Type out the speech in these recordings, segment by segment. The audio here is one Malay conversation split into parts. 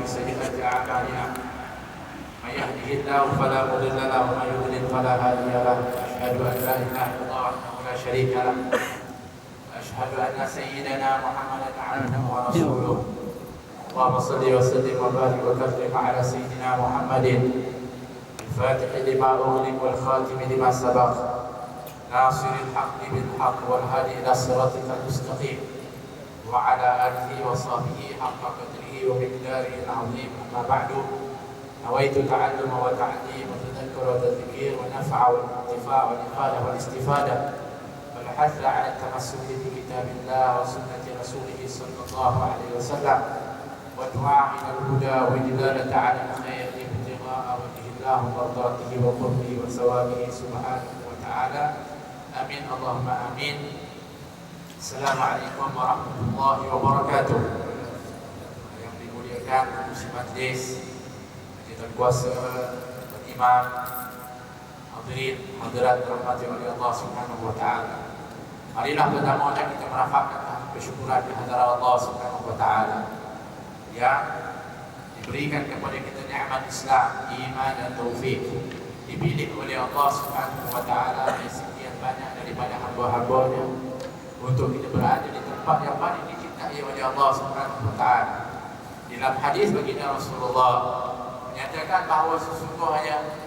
بسيئات أعمالنا من يهده الله فلا مضل له ومن يضلل فلا هادي له أشهد أن لا إله إلا الله وحده لا شريك له أشهد أن سيدنا محمدا عبده ورسوله اللهم صل وسلم وبارك وكرم على سيدنا محمد الفاتح لما أغلق والخاتم لما سبق ناصر الحق بالحق والهادي إلى صراطك المستقيم وعلى آله وصحبه حق قدره ومقداره العظيم. أما بعد نويت التعلم والتعليم والتذكر والتذكير والنفع والانتفاع والإفادة والاستفادة والحث على التمسك بكتاب الله وسنة رسوله صلى الله عليه وسلم والدعاء إلى الهدى والدلالة على الخير ابتغاء وجه الله ومرضاته وقربه وثوابه سبحانه وتعالى. آمين اللهم آمين. Assalamualaikum warahmatullahi wabarakatuh. Yang dimuliakan Muslim Majlis, Tuan Kuasa, Tuan Imam, hadirin hadirat dirahmati oleh Allah Subhanahu wa taala. Marilah pertama kita merafakkan kesyukuran di hadarat Allah Subhanahu wa taala yang diberikan kepada kita nikmat Islam, iman dan taufik, dipilih oleh Allah Subhanahu wa taala dari sekian banyak daripada hamba-hambanya untuk kita berada di tempat yang paling dicintai oleh Allah Subhanahu wa taala. Dalam hadis baginda Rasulullah menyatakan bahawa sesungguhnya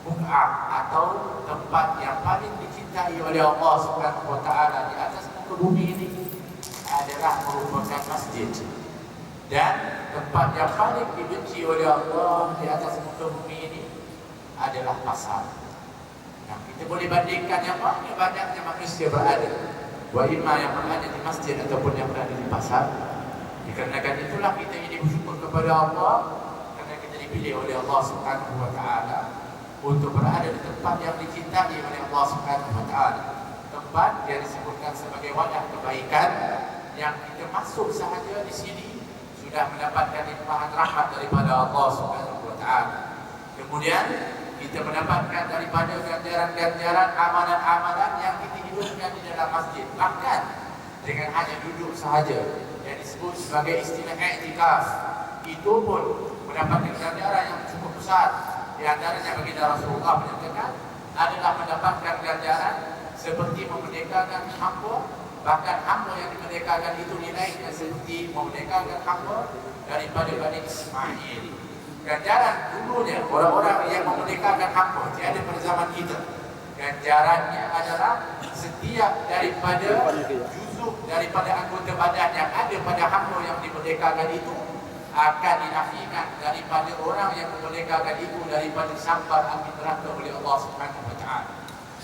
buq'ah atau tempat yang paling dicintai oleh Allah Subhanahu wa taala di atas muka bumi ini adalah merupakan masjid. Dan tempat yang paling dibenci oleh Allah di atas muka bumi ini adalah pasar. Nah, kita boleh bandingkan yang paling banyaknya manusia berada, wa imma yang berada di masjid ataupun yang berada di pasar. Dikarenakan itulah kita ini bersyukur kepada Allah kerana kita dipilih oleh Allah Subhanahu wa taala untuk berada di tempat yang dicintai oleh Allah Subhanahu wa taala. Tempat yang disebutkan sebagai wadah kebaikan yang kita masuk sahaja di sini sudah mendapatkan limpahan rahmat daripada Allah Subhanahu wa taala. Kemudian kita mendapatkan daripada ganjaran-ganjaran amalan-amalan yang kita hidupkan di dalam masjid. Bahkan dengan hanya duduk sahaja yang disebut sebagai istilah i'tikaf, itu pun mendapatkan ganjaran yang cukup besar. Di antaranya baginda Rasulullah menyatakan adalah mendapatkan ganjaran seperti memerdekakan hamba. Bahkan hamba yang dimerdekakan itu nilainya seperti memerdekakan hamba daripada Bani Ismail. Ganjaran dulunya orang-orang yang memerdekakan hamba tiada pada zaman kita. Ganjarannya adalah setiap daripada juzuk daripada anggota badan yang ada pada hamba yang dimerdekakan itu akan dinafikan daripada orang yang memerdekakan itu daripada sambar api neraka oleh Allah Subhanahu wa taala.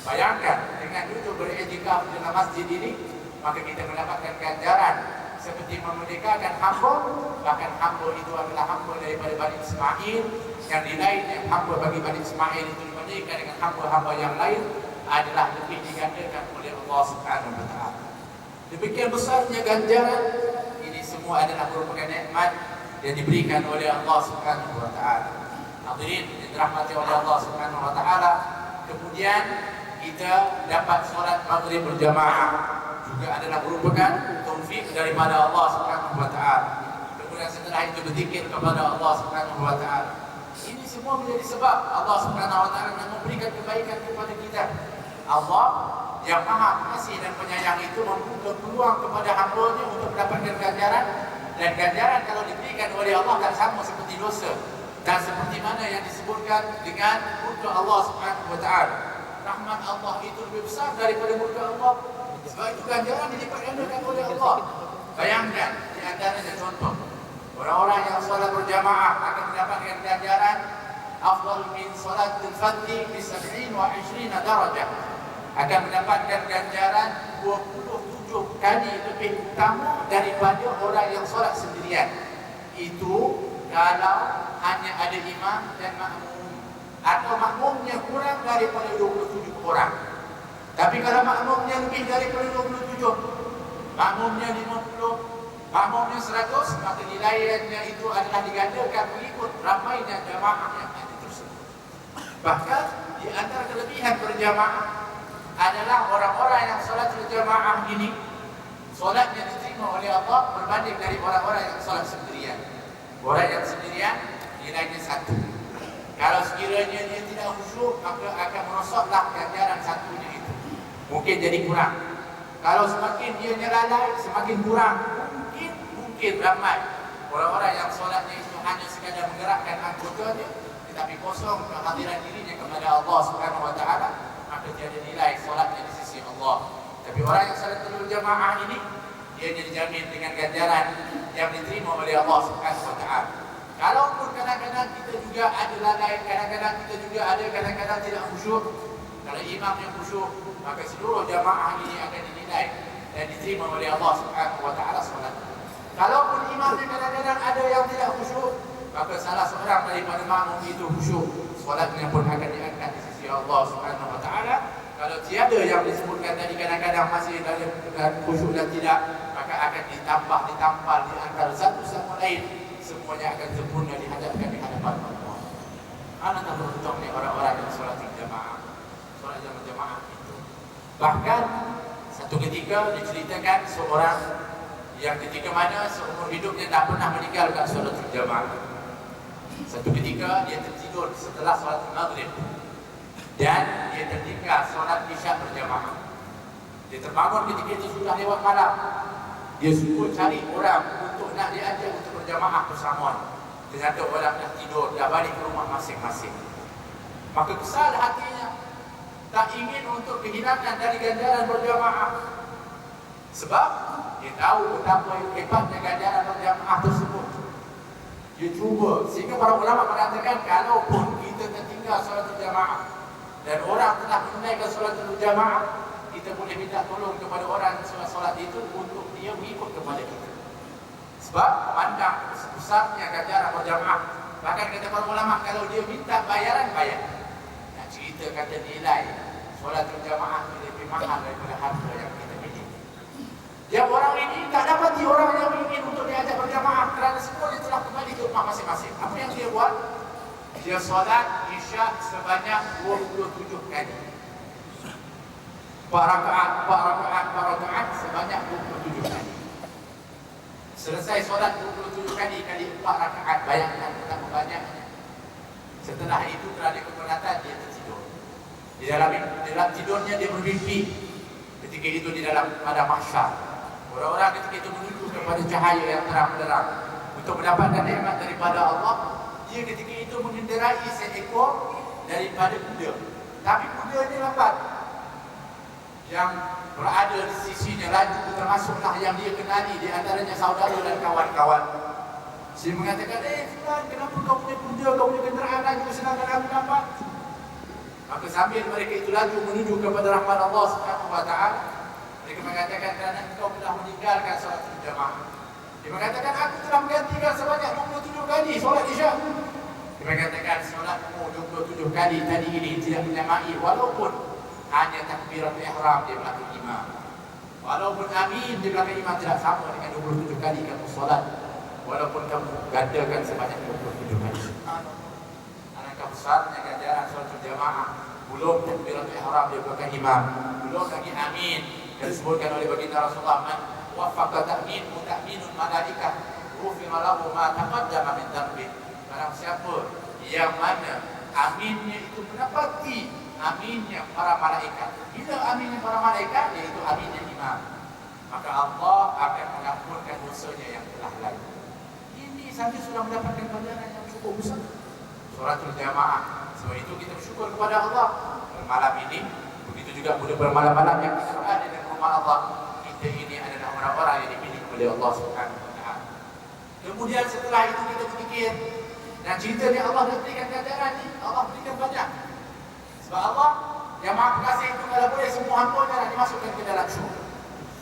Bayangkan dengan duduk beriktikaf di dalam masjid ini, maka kita mendapatkan ganjaran seperti memerdekakan hamba. Bahkan hamba itu adalah hamba daripada Bani Ismail, yang nilainya hamba bagi Bani Ismail itu dibandingkan dengan hamba-hamba yang lain adalah lebih digandakan oleh Allah Subhanahu wa taala. Demikian besarnya ganjaran ini semua adalah merupakan nikmat yang diberikan oleh Allah Subhanahu wa taala. Hadirin yang dirahmati oleh Allah Subhanahu wa taala, kemudian kita dapat solat maghrib berjamaah juga adalah merupakan taufik daripada Allah Subhanahu wa taala. Kemudian setelah itu berzikir kepada Allah Subhanahu wa taala. Ini semua menjadi sebab Allah Subhanahu wa taala memberikan kebaikan kepada kita. Allah yang Maha Pengasih dan Penyayang itu membuka peluang kepada hamba-Nya untuk mendapatkan ganjaran, dan ganjaran kalau diberikan oleh Allah tak sama seperti dosa dan seperti mana yang disebutkan dengan murka Allah Subhanahu wa taala. Rahmat Allah itu lebih besar daripada murka Allah. Sebab itu ganjaran dilipat gandakan oleh Allah. Bayangkan di antaranya contoh orang-orang yang solat berjamaah akan mendapatkan ganjaran afdal min salatil fardhi bi 27 darajah. Akan mendapatkan ganjaran 27 kali lebih utama daripada orang yang solat sendirian. Itu kalau hanya ada imam dan makmum, atau makmumnya kurang daripada 27 orang. Tapi kalau makmumnya lebih daripada 27, makmumnya 50, makmumnya 100, maka nilainya itu adalah digandakan mengikut ramainya jamaah yang ada tersebut. Bahkan di antara kelebihan berjamaah adalah orang-orang yang solat berjamaah ini, solatnya diterima oleh Allah berbanding dari orang-orang yang solat sendirian. Orang yang sendirian nilainya 1. Kalau sekiranya dia tidak khusyuk, maka akan merosotlah ganjaran 1-nya itu. Mungkin jadi kurang. Kalau semakin dia lalai, semakin kurang. Mungkin ramai orang-orang yang solatnya itu hanya sekadar menggerakkan anggotanya, tetapi kosong kehadiran dirinya kepada Allah Subhanahu wa taala, maka tiada nilai solatnya di sisi Allah. Tapi orang yang salat berjamaah ini, dia dijamin dengan ganjaran yang diterima oleh Allah Subhanahu wa taala. Kalaupun kadang-kadang kita juga ada lalai, kadang-kadang kita juga ada kadang-kadang tidak khusyuk. Kalau imam yang khusyuk, maka seluruh jamaah ini akan dinilai dan diterima oleh Allah Subhanahu wa taala solat. Kalaupun imamnya kadang-kadang ada yang tidak khusyuk, maka salah seorang daripada makmum itu khusyuk, solatnya pun akan diangkat di sisi Allah Subhanahu wa taala. Kalau tiada yang disebutkan tadi, kadang-kadang masih dalam khusyuk dan tidak, maka akan ditampal di antara satu sama lain. Semuanya akan sempurna dihadapkan di hadapan Allah. Anak tak beruntung ni orang-orang yang solat berjamaah, solat berjamaah itu. Bahkan satu ketika diceritakan seorang yang ketika mana seumur hidupnya tak pernah meninggalkan solat berjamaah. Satu ketika dia tertidur setelah solat maghrib dan dia tertinggal solat isya berjamaah. Dia terbangun ketika itu sudah lewat malam. Dia suruh cari orang untuk nak diajak untuk berjamaah bersama. Ternyata orang dah tidur, dah balik ke rumah masing-masing. Maka kesal hatinya, tak ingin untuk kehilangan dari ganjaran berjamaah. Sebab dia tahu betapa hebatnya ganjaran berjamaah tersebut. Dia cuba, sehingga para ulama mengatakan, kalaupun kita tertinggal solat berjamaah dan orang telah menunaikan solat berjamaah, kita boleh minta tolong kepada orang solat itu untuk dia mengikut kepada kita. Sebab pandang besarnya ganjaran berjamaah. Bahkan kata para ulama, kalau dia minta bayaran, bayar. Nak cerita kata nilai solat berjamaah lebih mahal daripada harta yang kita miliki. Yang orang ini tak dapati orang yang ingin untuk diajak berjamaah kerana semuanya telah kembali ke rumah masing-masing. Apa yang dia buat? Dia solat isya sebanyak 27 kali. 4 rakaat sebanyak 27 kali. Selesai solat 27 kali 4 rakaat, bayangkan betapa banyaknya. Setelah itu terada kepenatan, dia tertidur. Di dalam tidurnya dia bermimpi. Ketika itu di dalam pada mahsyar, orang-orang ketika itu menuju kepada cahaya yang terang benderang untuk mendapatkan nikmat daripada Allah. Dia ketika itu mengendarai seekor daripada kuda, tapi kudanya lambat. Yang berada di sisinya laju, termasuklah yang dia kenali, di antaranya saudara dan kawan-kawan. Dia mengatakan, Fulan, kenapa kau punya kuda, kau punya kenderaan laju sedangkan aku lambat? Maka sambil mereka itu laju menuju kepada rahmat Allah Subhanahu wa taala, mereka mengatakan, kerana engkau telah meninggalkan solat berjamaah. Dia mengatakan, aku telah menggantikan sebanyak 27 kali solat isya. Dia mengatakan, solatmu 27 kali tadi ini tidak menyamai, walaupun hanya takbiratul ihram di belakang imam. Walaupun amin di belakang imam tidak sama dengan 27 kali kamu solat. Walaupun kamu gandakan sebanyak 27 kali. Alangkah besarnya ganjaran solat berjamaah. Belum takbiratul ihram di belakang imam, belum lagi amin. Disebutkan oleh baginda Rasulullah, man waffaqa ta'minhu ta'minul malaikah ghufira lahu ma taqaddama min dhanbi. Barang siapa yang mana aminnya itu mendapati aminnya para malaikat. Bila aminnya para malaikat, iaitu aminnya imam, maka Allah akan mengampunkan dosanya yang telah lalu. Ini saja sudah mendapatkan ganjaran yang cukup besar. Solatul jamaah. Sebab itu kita bersyukur kepada Allah malam ini. Begitu juga pada bermalam-malam yang kita berada di rumah Allah. Kita ini adalah orang-orang yang dipilih oleh Allah Subhanahu wa taala. Kemudian setelah itu kita berfikir, dan ceritanya Allah dah berikan ganjaran ni, Allah berikan banyak. Sebab Allah yang Maha Pengasih itu kalau boleh semua hamba-Nya nak dimasukkan ke dalam syurga.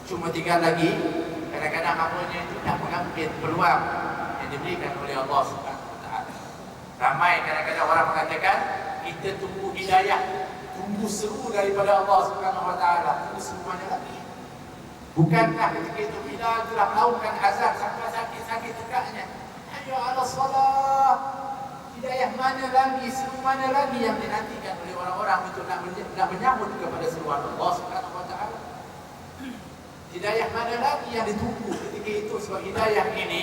Cuma tinggal lagi kadang-kadang hamba-Nya itu tak mengambil peluang yang diberikan oleh Allah Subhanahu wa taala. Ramai kadang-kadang orang mengatakan kita tunggu hidayah, tunggu seru daripada Allah Subhanahu wa taala, tunggu semuanya lagi. Bukankah ketika itu bila telah melakukan azan sampai sakit-sakit tegaknya, hayya 'ala shalah, hidayah mana lagi, seru mana lagi yang dinantikan oleh orang-orang untuk nak menyambut kepada seruan Allah Subhanahu wa taala? Hidayah mana lagi yang ditunggu ketika itu? Sebab hidayah ini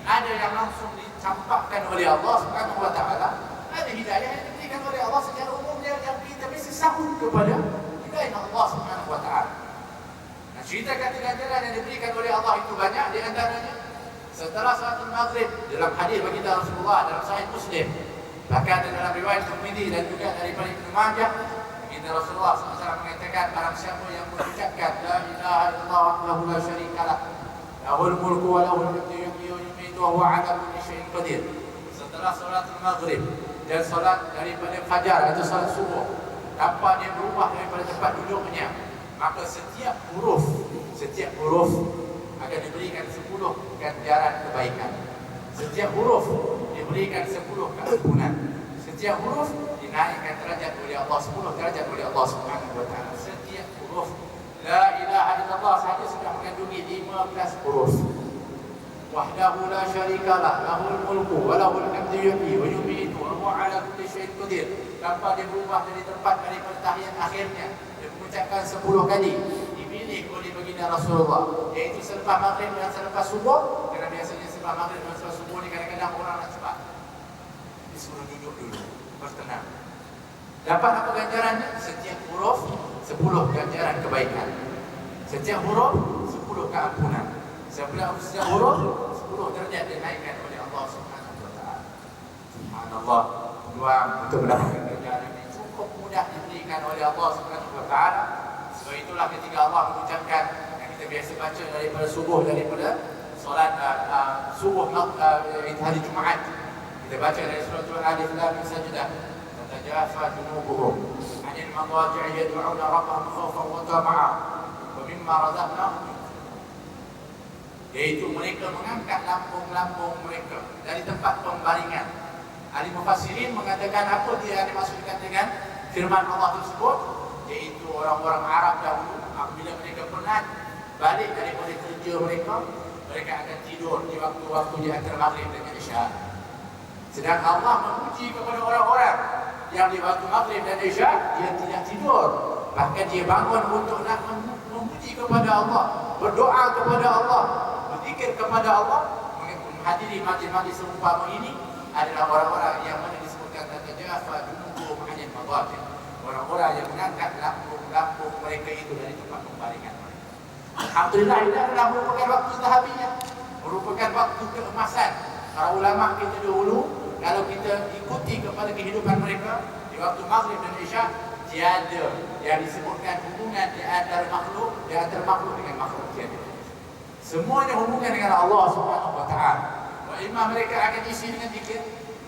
ada yang langsung dicampakkan oleh Allah Subhanahu wa taala. Ada hidayah yang diberikan oleh Allah secara umumnya yang kita mesti sahut kepada hidayah Allah Subhanahu wa taala. Nah, cerita ganjaran yang diberikan oleh Allah itu banyak, di antaranya setelah salatul maghrib dalam hadis baginda Rasulullah dalam Sahih Muslim, bahkan dalam riwayat Tirmidzi dan juga daripada Ibnu Majah, baginda Rasulullah SAW mengatakan, barang siapa yang mengucapkan la ilaha illallah wahdahu la syarikalah lahul mulku wa lahul hamdu yuhyi wa yumiitu wa huwa ala kulli syai'in qadir, setelah salatul maghrib dan salat daripada fajar atau salat subuh, tanpa dia berubah daripada tempat duduknya, maka setiap huruf akan diberikan 10 ganjaran kebaikan. Setiap huruf diberikan 10 keampunan. Setiap huruf dinaikkan derajat oleh Allah, 10 derajat oleh Allah Subhanahu wa taala. Setiap huruf la ilaha illallah sahaja sudah mengandungi 15 huruf. Wahdahu la syarikalah lahul mulku wa lahul hamdu yuhyi wa yumiitu wa huwa ala kulli syai'in qadir. Tanpa dia berubah dari tempat daripada tahiyat akhirnya, dia mengucapkan 10 kali, dipilih oleh baginda Rasulullah, iaitu selepas maghrib dan selepas subuh. Kerana biasanya selepas maghrib dan selepas subuh ni kadang-kadang orang nak cepat, disuruh duduk dulu, bertenang. Dapat apa ganjarannya? Setiap huruf 10 ganjaran kebaikan. Setiap huruf 10 keampunan. Setiap huruf 10 derajat dinaikkan oleh Allah Subhanahu wa taala. Subhanallah, peluang untuk mendapatkan ganjaran ini cukup mudah diberikan oleh Allah Subhanahu wa taala. Sebab itulah ketika Allah mengucapkan yang kita biasa baca daripada subuh, daripada solat subuh hari Jumaat, kita baca dari surah Al-Alif Lam Mim Sajdah, tatajafa junubuhum 'anil madaji'i yad'una rabbahum khawfan wa tama'an wa mimma razaqnahum, yaitu mereka mengangkat lambung-lambung mereka dari tempat pembaringan. Ahli mufassirin mengatakan apa dia dimaksudkan dengan firman Allah tersebut, yaitu orang-orang Arab dahulu apabila mereka penat balik daripada kerja mereka akan tidur di waktu-waktu di antara maghrib dan isya. Sedang Allah memuji kepada orang-orang yang di waktu maghrib dan isya dia tidak tidur, bahkan dia bangun untuk nak memuji kepada Allah, berdoa kepada Allah, berzikir kepada Allah. Menghadiri majlis-majlis seumpama ini adalah orang-orang yang mana disebutkan tatajafa junubuhum 'anil madaji', orang-orang yang mengangkat lambung-lambung mereka itu dari tempat pembaringan mereka. Alhamdulillah, ini adalah merupakan waktu zahabiyah, merupakan waktu keemasan. Para ulama kita dahulu, kalau kita ikuti kepada kehidupan mereka di waktu maghrib dan isya, tiada yang disebutkan hubungan di antara makhluk dengan makhluk, tiada. Semuanya hubungan dengan Allah Subhanahu wa taala. Wa imam mereka akan isi dengan zikir,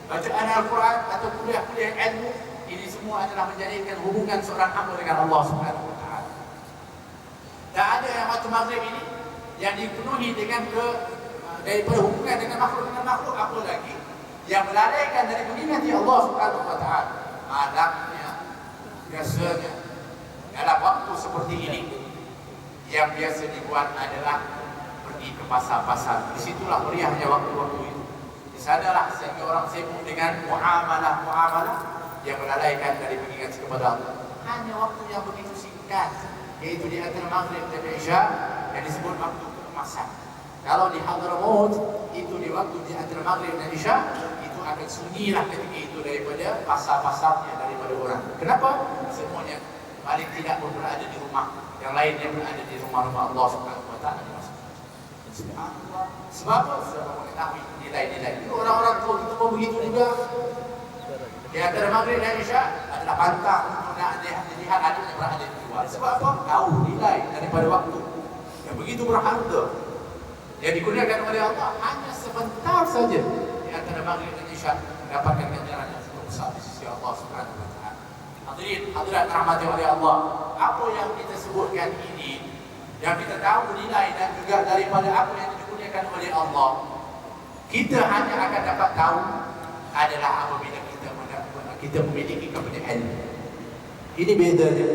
bacaan Al-Quran atau kuliah-kuliah ilmu. Ini semua adalah menjadikan hubungan seorang hamba dengan Allah Subhanahu wa taala. Tak ada yang waktu maghrib ini yang dipenuhi dengan daripada hubungan dengan makhluk, apa lagi yang melalaikan dari mengingat Allah Subhanahu wa taala. Malamnya biasanya dalam waktu seperti ini yang biasa dibuat adalah pergi ke pasar-pasar. Disitulah meriahnya waktu-waktu itu. Di sanalah sehingga orang sibuk dengan muamalah yang melalaikan dari mengingat kepada Allah. Hanya waktu yang begitu singkat, yaitu di antara maghrib dan isya, yang disebut waktu keemasan. Kalau di Hadramaut itu di waktu di antara maghrib dan isya, itu akan sunyilah ketika itu daripada pasar-pasarnya, daripada orang. Kenapa? Semuanya paling tidak pun berada di rumah, yang lainnya berada di rumah-rumah Allah Subhanahu wa taala. Subhanallah. Sebab mengetahui nilai-nilai. Itu orang-orang tua kita pun begitu juga. Di antara maghrib dan isya adalah pantang untuk nak lihat adik yang berada di luar. Sebab apa? Tahu nilai daripada waktu yang begitu berharga yang digunakan oleh Allah hanya sebentar saja di antara maghrib dan isya, mendapatkan ganjaran yang cukup besar di sisi Allah Subhanahu wa taala. Hadirin hadirat rahmati oleh Allah, apa yang kita sebutkan ini, yang kita tahu nilai dan juga daripada apa yang digunakan oleh Allah, kita hanya akan dapat tahu adalah apabila kita memiliki kepada ilmu. Ini bedanya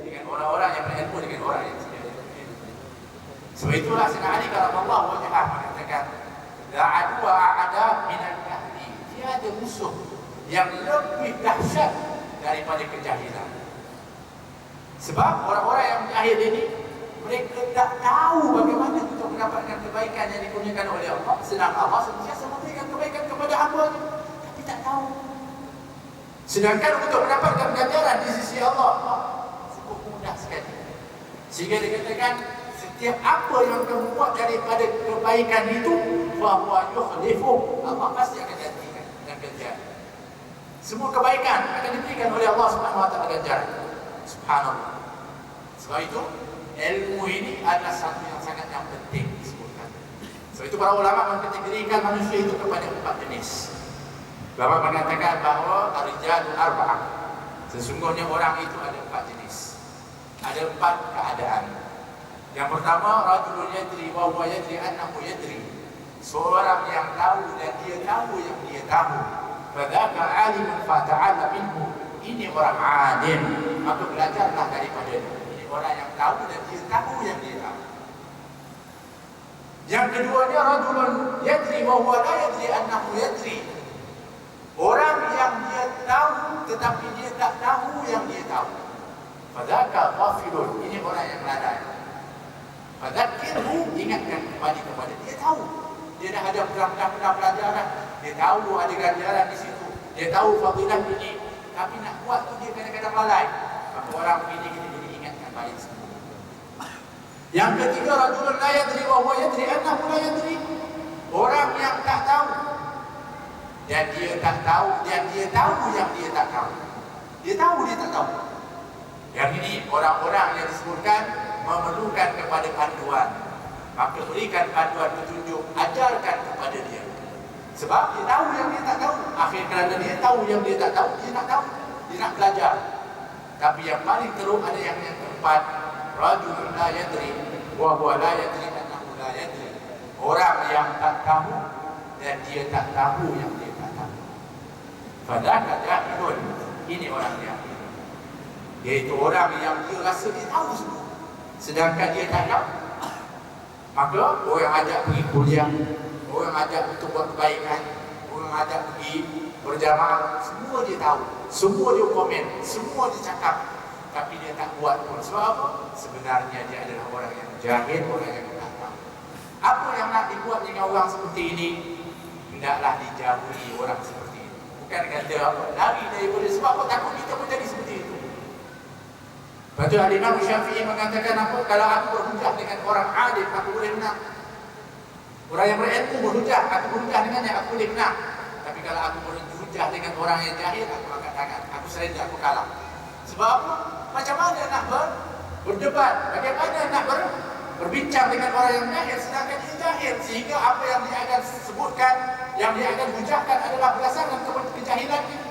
dengan orang-orang yang berilmu dengan orang yang tidak berilmu. Sebab itulah Sayyidina Ali radhiyallahu anhu mengatakan, la adwa a'ada minal jahli. Tiada musuh yang lebih dahsyat daripada kejahilan. Sebab orang-orang yang jahil ini, mereka tak tahu bagaimana untuk mendapatkan kebaikan yang dikurniakan oleh Allah, sedang Allah sentiasa memberikan kebaikan kepada kepada hamba-Nya, tapi tak tahu. Sedangkan untuk mendapatkan ganjaran di sisi Allah, cukup mudah sekali. Sehingga dikatakan setiap apa yang kamu buat daripada kebaikan itu, bahwa yukhlifu, Allah pasti akan gantikan dan ganjaran. Semua kebaikan akan diberikan oleh Allah Subhanahu wa taala ganjaran. Subhanallah. Sebab itu ilmu ini adalah satu yang sangat yang penting disebutkan. Sebab itu para ulama mengkategorikan manusia itu kepada 4 jenis. Bapak mengatakan bahawa ar-rijalu arba'ah. Sesungguhnya orang itu ada 4 jenis. Ada 4 keadaan. Yang pertama, rajulun yadri wa huwa yadri annahu yadri. Seorang yang tahu dan dia tahu yang dia tahu. Fadzaka 'alimun fata'alla minhu. Ini orang alim, maka belajarlah daripada dia. Ini orang yang tahu dan dia tahu yang dia tahu. Yang keduanya, rajulun yadri wa huwa la yadri annahu yadri. Orang yang dia tahu tetapi dia tak tahu yang dia tahu. Fadzaka ghafilun. Ini orang yang lalai. Fadzakirhu, ingatkan kembali kepada dia tahu. Dia dah ada pernah pelajaran. Dia tahu ada ganjaran di situ. Dia tahu fadilah ini. Tapi nak buat tu dia kadang-kadang lalai. Maka orang begini kita jadi ingatkan balik semua. Yang ketiga, rajulun la yadri wa huwa yadri annahu la yadri. Orang yang tak tahu dan dia tak tahu, dan dia tahu yang dia tak tahu. Dia tahu dia tak tahu. Yang ini orang-orang yang disebutkan memerlukan kepada panduan. Maka berikan panduan petunjuk, ajarkan kepada dia. Sebab dia tahu yang dia tak tahu. Akhir kerana dia tahu yang dia tak tahu, dia nak tahu, dia nak belajar. Tapi yang paling teruk ada yang keempat, rajulun la yadri wa huwa la yadri annahu la yadri. Orang yang tak tahu dan dia tak tahu yang dia tak tahu. Fadzaka jahilun. Ini orang jahil. Iaitu orang yang dia rasa dia tahu semua, sedangkan dia tak tahu. Maka orang ajak pergi kuliah, orang ajak untuk buat kebaikan, orang ajak pergi berjamaah, semua dia tahu, semua dia komen, semua dia cakap, tapi dia tak buat pun. Sebab apa? Sebenarnya dia adalah orang yang jahil, orang yang tak tahu. Apa yang nak dibuat dengan orang seperti ini? Hendaklah dijauhi orang seperti ini. Bukan kata apa, lari daripada, sebab apa? Takut kita pun jadi seperti itu. Lepas tu Imam Syafi'i mengatakan apa? Kalau aku berhujah dengan orang alim, aku boleh menang. Orang yang berilmu berhujah, aku berhujah dengannya, aku boleh menang. Tapi kalau aku berhujah dengan orang yang jahil, aku angkat tangan, aku surrender, aku kalah. Sebab apa? Macam mana nak berdebat? Bagaimana nak berbincang dengan orang yang jahil sedangkan dia jahil? Sehingga apa yang dia akan sebutkan, yang dia akan hujahkan adalah berdasarkan kejahilan ini.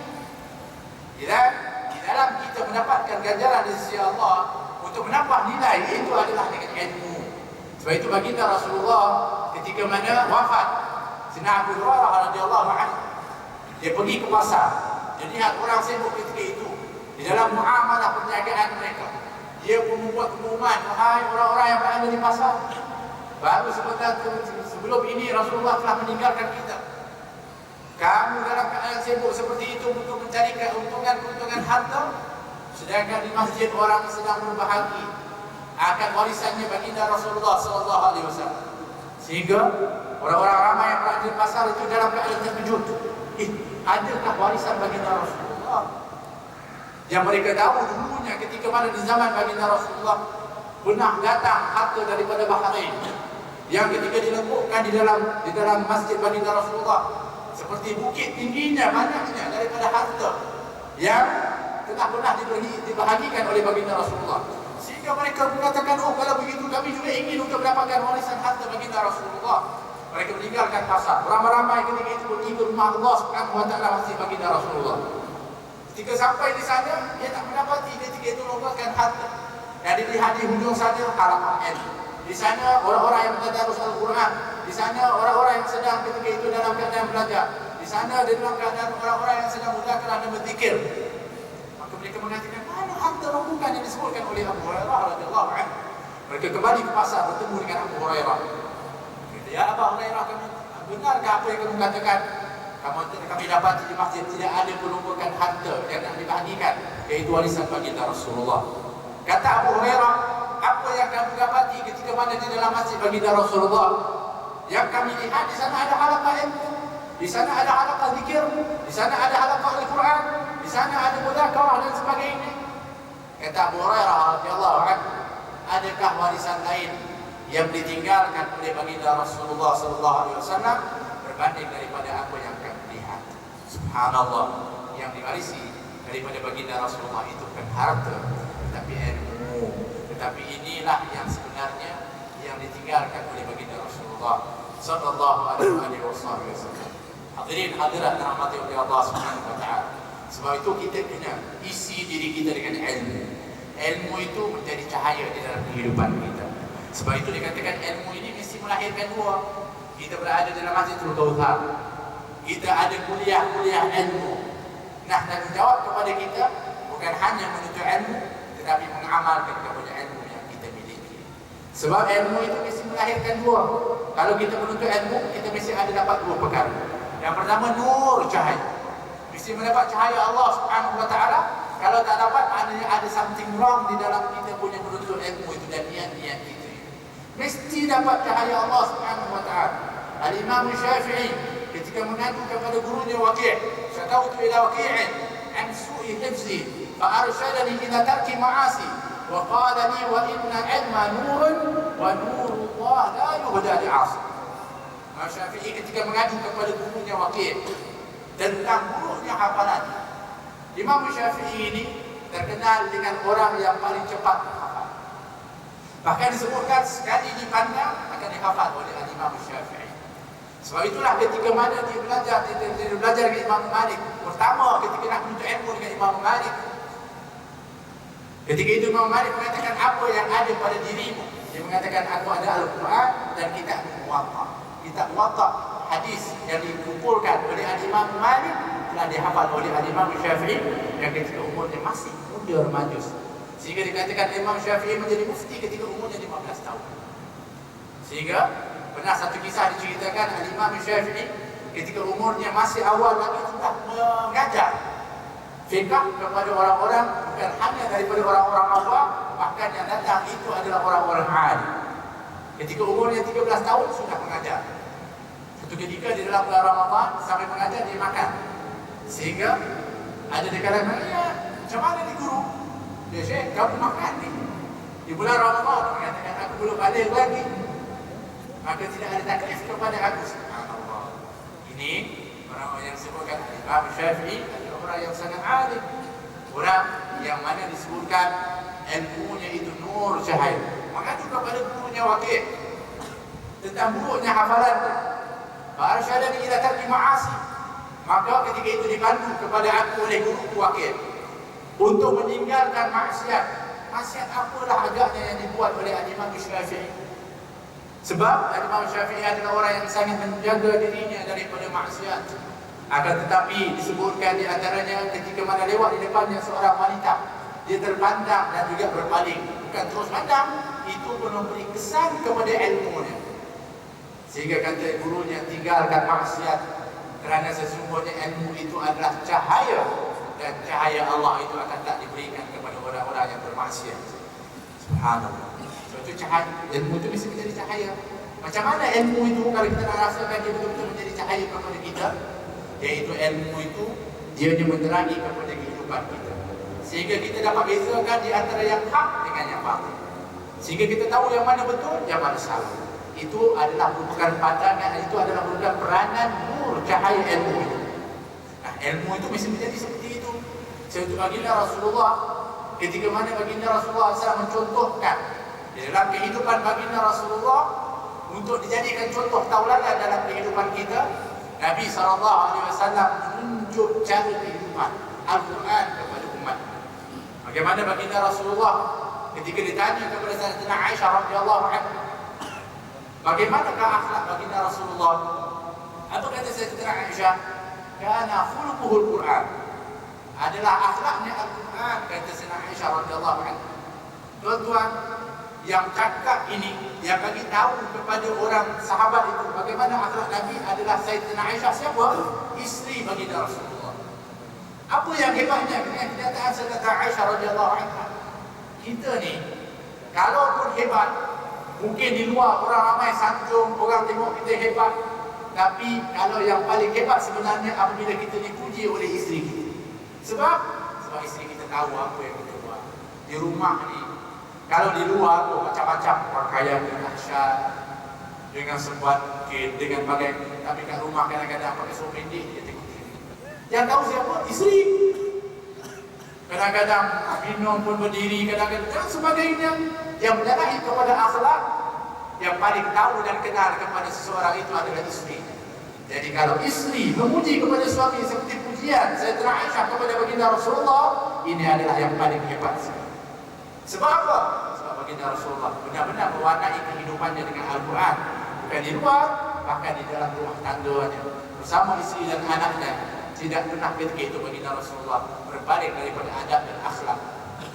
Di dalam kita mendapatkan ganjaran di sisi Allah untuk menambah nilai, itu adalah dengan ilmu. Sebab itu baginda Rasulullah ketika mana wafat, Sayyidina Abu Hurairah radhiyallahu anhu, dia pergi ke pasar, dia lihat orang sibuk ketika itu di dalam muamalah perniagaan mereka. Dia pun membuat pengumuman, wahai orang-orang yang berada di pasar, baru sebentar sebelum ini Rasulullah telah meninggalkan kita. Kamu dalam keadaan sibuk seperti itu untuk mencari keuntungan harta, sedangkan di masjid orang sedang berbahagi akan warisannya baginda Rasulullah sallallahu alaihi wasallam. Sehingga orang-orang ramai yang berada di pasar itu dalam keadaan terkejut. Adakah warisan baginda Rasulullah? Yang mereka tahu dulunya ketika mana di zaman baginda Rasulullah pernah datang harta daripada Bahrain yang ketika dilembutkan di dalam masjid baginda Rasulullah, seperti bukit tingginya, banyaknya daripada harta yang telah pernah dibahagikan oleh baginda Rasulullah. Sehingga mereka mengatakan, oh kalau begitu kami juga ingin untuk mendapatkan warisan harta baginda Rasulullah. Mereka meninggalkan pasar, ramai-ramai ketika itu pergi ke rumah Allah Subhanahu wa taala masjid baginda Rasulullah. Ketika sampai di sana, dia tak mendapati ketika itu merupakan harta. Yang dilihat di hujung saja halaman ilmu. Di sana orang-orang yang bertadarus Al-Quran. Di sana orang-orang yang sedang ketika itu dalam keadaan belajar. Di sana dalam keadaan orang-orang yang sedang berzakat dan berzikir. Maka mereka mengatakan, mana harta rombongan yang disebutkan oleh Abu Hurairah radhiyallahu anhu? Mereka kembali ke pasar bertemu dengan Abu Hurairah. Kata, ya Abu Hurairah, benarkah apa yang kamu katakan? Kami dapati di masjid tidak ada penumpukan harta yang nak dibahagikan, iaitu warisan baginda Rasulullah. Kata Abu Hurairah, apa yang kami dapati ketika mana di dalam masjid baginda Rasulullah? Yang kami lihat di sana ada halaman ilmu, di sana ada halaqah zikir, di sana ada halaqah Al-Quran, di sana ada mudzakarah dan sebagainya. Kata Abu Hurairah radhiyallahu anhu, adakah warisan lain yang ditinggalkan oleh baginda Rasulullah sallallahu alaihi wasallam berbanding daripada apa yang kami lihat? Subhanallah, yang diwarisi daripada baginda Rasulullah itu bukan harta, tetapi ilmu. Tetapi inilah yang sebenarnya yang ditinggalkan oleh baginda Rasulullah sallallahu alaihi wasallam. Hadirin hadirat rahmati Allah Subhanahu wa taala. Sebab itu kita kena isi diri kita dengan ilmu. Ilmu itu menjadi cahaya di dalam kehidupan kita. Sebab itu dikatakan ilmu ini mesti melahirkan dua. Kita berada dalam Masjidil Kautsar. Kita ada kuliah-kuliah ilmu. Nah, tanggungjawab kepada kita bukan hanya menuntut ilmu, tetapi mengamalkan kepada ilmu yang kita miliki. Sebab ilmu itu mesti melahirkan dua. Kalau kita menuntut ilmu, kita mesti ada dapat dua perkara. Yang pertama, nur, cahaya. Mesti mendapat cahaya Allah Subhanahu wa taala. Kalau tak dapat, maknanya ada something wrong di dalam kita punya menuntut ilmu itu dan niat-niat kita. Mesti dapat cahaya Allah Subhanahu wa taala. Al-Imam Syafi'i ketika mengadu kepada gurunya Waqi', syakautu ila Waqi'in an su'i hifzi fa arshadani ila tarki ma'asi wa qala li wa inna ilma nurun wa nurullah la yuhda li'asi. Imam Syafi'i ketika mengadu kepada gurunya Waqi' tentang buruknya hafalan. Imam Syafi'i ini terkenal dengan orang yang paling cepat menghafal. Bahkan disebutkan sekali dipandang akan dihafal oleh Imam Syafi'i. Sebab itulah ketika mana dia belajar dengan Imam Malik, pertama ketika nak menuntut ilmu dengan Imam Malik, ketika itu Imam Malik mengatakan apa yang ada pada dirimu. Dia mengatakan aku ada Al-Quran dan kitab Muwatta. Kitab Muwatta, hadis yang dikumpulkan oleh Imam Malik telah dihafal oleh Imam Syafi'i yang ketika umurnya masih muda remaja. Sehingga dikatakan Imam Syafi'i menjadi mufti ketika umurnya 15 tahun. Sehingga pernah satu kisah diceritakan Imam Syafi'i ketika umurnya masih awal lagi sudah mengajar fiqh kepada orang-orang, bukan hanya daripada orang-orang awam, bahkan yang datang itu adalah orang-orang alim. Ketika umurnya 13 tahun sudah mengajar. Satu ketika di dalam bulan Ramadan sampai mengajar dia makan. Sehingga ada di kalangan, ya, macam mana ni guru? Dia Syekh, kamu makan ni di bulan Ramadan, mengatakan aku belum balik lagi, maka tidak ada taklif kepada aku. Subhanallah. Ini orang yang disebutkan Imam Syafi'i adalah orang yang sangat alim, orang yang mana disebutkan ilmunya itu nur, cahaya. Maka juga pada gurunya Waqi' tentang buruknya hafalan. Arsyadani ila tarki ma'asi. Maka ketika itu dipandu kepada aku oleh guru Waqi' untuk meninggalkan maksiat. Maksiat apalah agaknya yang dibuat oleh Imam Syafi'i. Sebab Imam Syafi'i adalah orang yang sangat menjaga dirinya daripada maksiat. Akan tetapi disebutkan di antaranya ketika mana lewat di depannya seorang wanita, dia terpandang dan juga berpaling. Bukan terus pandang, itu pun memberi kesan kepada ilmunya. Sehingga kata gurunya, tinggalkan maksiat, kerana sesungguhnya ilmu itu adalah cahaya, dan cahaya Allah itu akan tak diberikan kepada orang-orang yang bermaksiat. Subhanallah. Sebab itu cahaya, ilmu itu mesti menjadi cahaya. Macam mana ilmu itu kalau kita nak rasakan dia betul-betul menjadi cahaya kepada kita? Iaitu ilmu itu dia menerangi kepada kehidupan kita, sehingga kita dapat bezakan di antara yang hak dengan yang batil, sehingga kita tahu yang mana betul, yang mana salah. Itu adalah merupakan pandangan, itu adalah merupakan peranan nur, cahaya ilmu itu. Nah, ilmu itu mesti menjadi seperti itu. Sebab baginda Rasulullah, ketika mana baginda Rasulullah SAW mencontohkan di dalam kehidupan baginda Rasulullah untuk dijadikan contoh tauladan dalam kehidupan kita, Nabi SAW menunjuk cara kehidupan Al-Quran kepada umat. Bagaimana baginda Rasulullah ketika ditanya kepada Sayyidatina Aisyah radhiyallahu anha, bagaimanakah akhlak baginda Rasulullah? Apa kata Sayyidatina Aisyah? Kana khuluquhul Quran. Adalah akhlaknya Al-Quran, kata Sayyidatina Aisyah radhiyallahu anha. Tuan-tuan, yang cakap ini, yang bagi tahu kepada orang sahabat itu bagaimana akhlak Nabi adalah Sayyidatina Aisyah. Siapa? Isteri baginda Rasulullah. Apa yang hebatnya dengan kenyataan Sayyidatina Aisyah radhiyallahu anha? Kita ni, kalaupun hebat, mungkin di luar orang ramai sanjung, orang tengok kita hebat, Tapi kalau yang paling hebat sebenarnya apabila kita dipuji oleh isteri kita. Sebab isteri kita tahu apa yang kita buat. Di rumah ni, kalau di luar macam-macam pakaian yang dahsyat, dengan sebuah mungkin, dengan pakai, tapi kat rumah kadang-kadang pakai seluar pendek, dia tengok TV. Yang tahu siapa? Isteri. Kadang-kadang minum pun berdiri, kadang-kadang dan sebagainya. Yang menyalahi kepada akhlak, yang paling tahu dan kenal kepada seseorang itu adalah isteri. Jadi kalau isteri memuji kepada suami seperti pujian Sayyidatina Aisyah kepada baginda Rasulullah, ini adalah yang paling hebat. Sebab apa? Sebab baginda Rasulullah benar-benar mewarnai kehidupannya dengan Al-Quran. Bukan di luar, bahkan di dalam rumah tangganya bersama isteri dan anaknya. Tidak pernah ketika itu baginda Rasulullah berbalik daripada adab dan akhlak.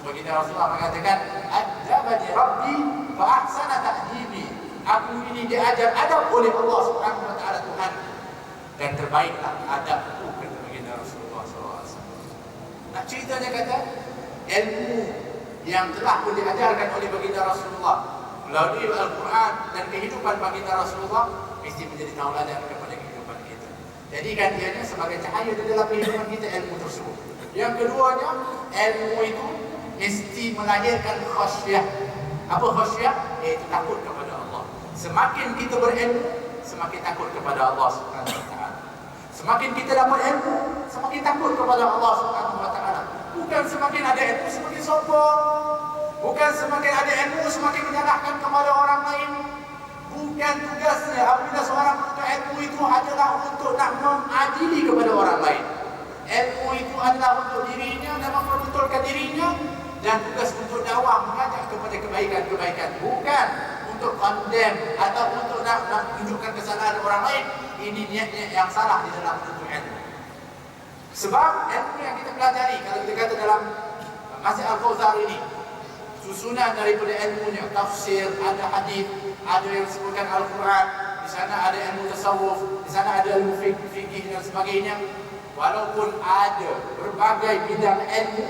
Baginda Rasulullah mengatakan, "Adabani Rabbi fa ahsana ta'dibi." Aku ini diajar adab oleh Allah Subhanahu wa taala Tuhan, dan terbaiklah adabku, kata baginda Rasulullah SAW. Nak ceritanya kata, ilmu yang telah pun diajarkan oleh baginda Rasulullah melalui Al-Quran dan kehidupan baginda Rasulullah mesti menjadi tauladan kepada kehidupan kita. Jadikan ianya sebagai cahaya di dalam kehidupan kita ilmu tersebut. Yang keduanya, ilmu itu mesti melahirkan khasyah. Apa khasyah? Iaitu takut kepada Allah. Semakin kita berilmu, semakin takut kepada Allah Subhanahu wa taala. Semakin kita dapat ilmu, semakin takut kepada Allah Subhanahu wa taala. Bukan semakin ada ilmu semakin sombong. Bukan semakin ada ilmu semakin menyalahkan kepada orang lain. Bukan tugasnya apabila seorang menuntut ilmu itu adalah untuk nak mengadili kepada orang lain. Ilmu itu adalah untuk dirinya dan memperbetulkan dirinya, dan tugas untuk dakwah mengajak kepada kebaikan-kebaikan, bukan untuk condemn atau untuk nak tunjukkan kesalahan orang lain. Ini niat-niat yang salah di dalam menuntut ilmu. Sebab ilmu yang kita pelajari, kalau kita kata dalam Masjid Al-Kautsar ini, susunan daripada ilmunya, tafsir, ada hadis, ada yang disebutkan Al-Quran, di sana ada ilmu tasawuf, di sana ada ilmu fikih dan sebagainya. Walaupun ada berbagai bidang ilmu,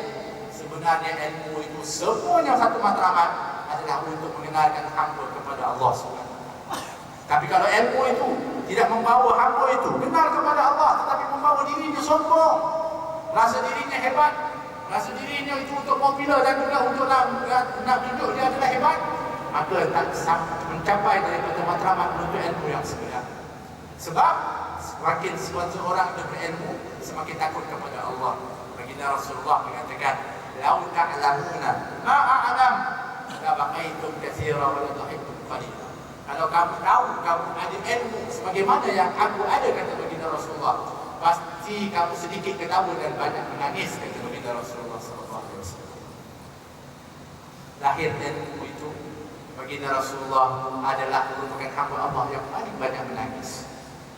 sebenarnya ilmu itu semuanya satu matlamat adalah untuk mengenalkan hamba kepada Allah SWT. Tapi kalau ilmu itu tidak membawa hamba itu kenal kepada Allah, tetapi membawa dirinya sombong, rasa dirinya hebat, rasa dirinya itu untuk popular dan juga untuk nak tunjuk dia adalah hebat, maka tak mencapai daripada matlamat menuntut ilmu yang sebenar. Sebab semakin seorang berilmu, semakin takut kepada Allah. Baginda Rasulullah mengatakan, "Lau ta'lamuna ma a'lam, la baqaitum katsiran wa la dhahibtum qalila." Kalau kamu tahu kamu ada ilmu sebagaimana yang aku ada, kata baginda Rasulullah, pasti kamu sedikit ketawa dan banyak menangis, kata baginda Rasulullah SAW. Lahir ilmu itu, baginda Rasulullah adalah merupakan hamba Allah yang paling banyak menangis.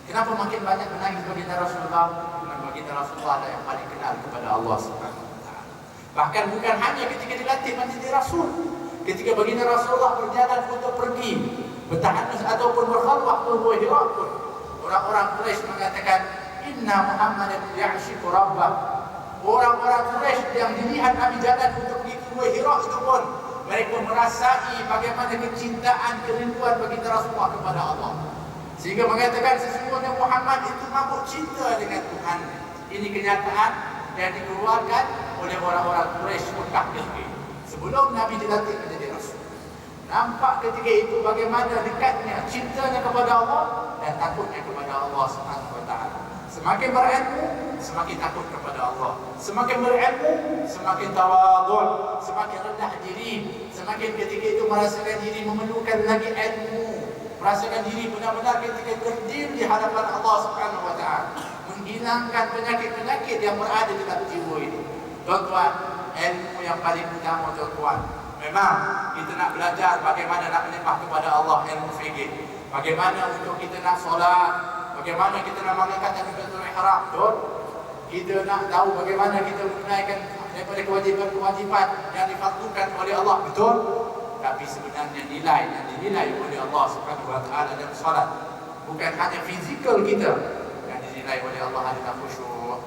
Kenapa makin banyak menangis baginda Rasulullah? Karena baginda Rasulullah adalah yang paling kenal kepada Allah Subhanahu wa taala. Bahkan bukan hanya ketika dilatih menjadi rasul, ketika baginda Rasulullah berjalan untuk pergi bertahanus ataupun berkhalwah ke Gua Hira pun, orang-orang Quraisy mengatakan, "Inna Muhammadan ya'shiqu rabbah." Orang-orang Quraisy yang dilihat Nabi jalan untuk pergi ke Gua Hira itu pun, mereka merasai bagaimana kecintaan, kerinduan baginda Rasulullah kepada Allah, sehingga mengatakan sesungguhnya Muhammad itu mabuk cinta dengan Tuhan. Ini kenyataan yang dikeluarkan oleh orang-orang Quraisy Mekah ketika sebelum Nabi dilantik menjadi Rasul. Nampak ketika itu bagaimana dekatnya, cintanya kepada Allah dan takutnya kepada Allah Subhanahu wa taala. Semakin berilmu, semakin takut kepada Allah. Semakin berilmu, semakin tawadhu', semakin rendah diri. Semakin ketika itu merasakan diri memerlukan lagi ilmu, merasakan diri benar-benar ketika berdiri di hadapan Allah Subhanahu wa taala, menghilangkan penyakit-penyakit yang berada di dalam jiwa ini. Tuan-tuan, ilmu yang paling utama, tuan-tuan, memang kita nak belajar bagaimana nak menyembah kepada Allah, ilmu fikih. Bagaimana untuk kita nak solat, bagaimana kita nak mengangkat takbiratul ihram, betul? Kita nak tahu bagaimana kita menunaikan daripada kewajipan-kewajipan yang difardukan oleh Allah, betul? Tapi sebenarnya nilai yang dinilai oleh Allah Subhanahu wa taala dalam solat bukan hanya fizikal kita, yang dinilai oleh Allah adalah khusyuk,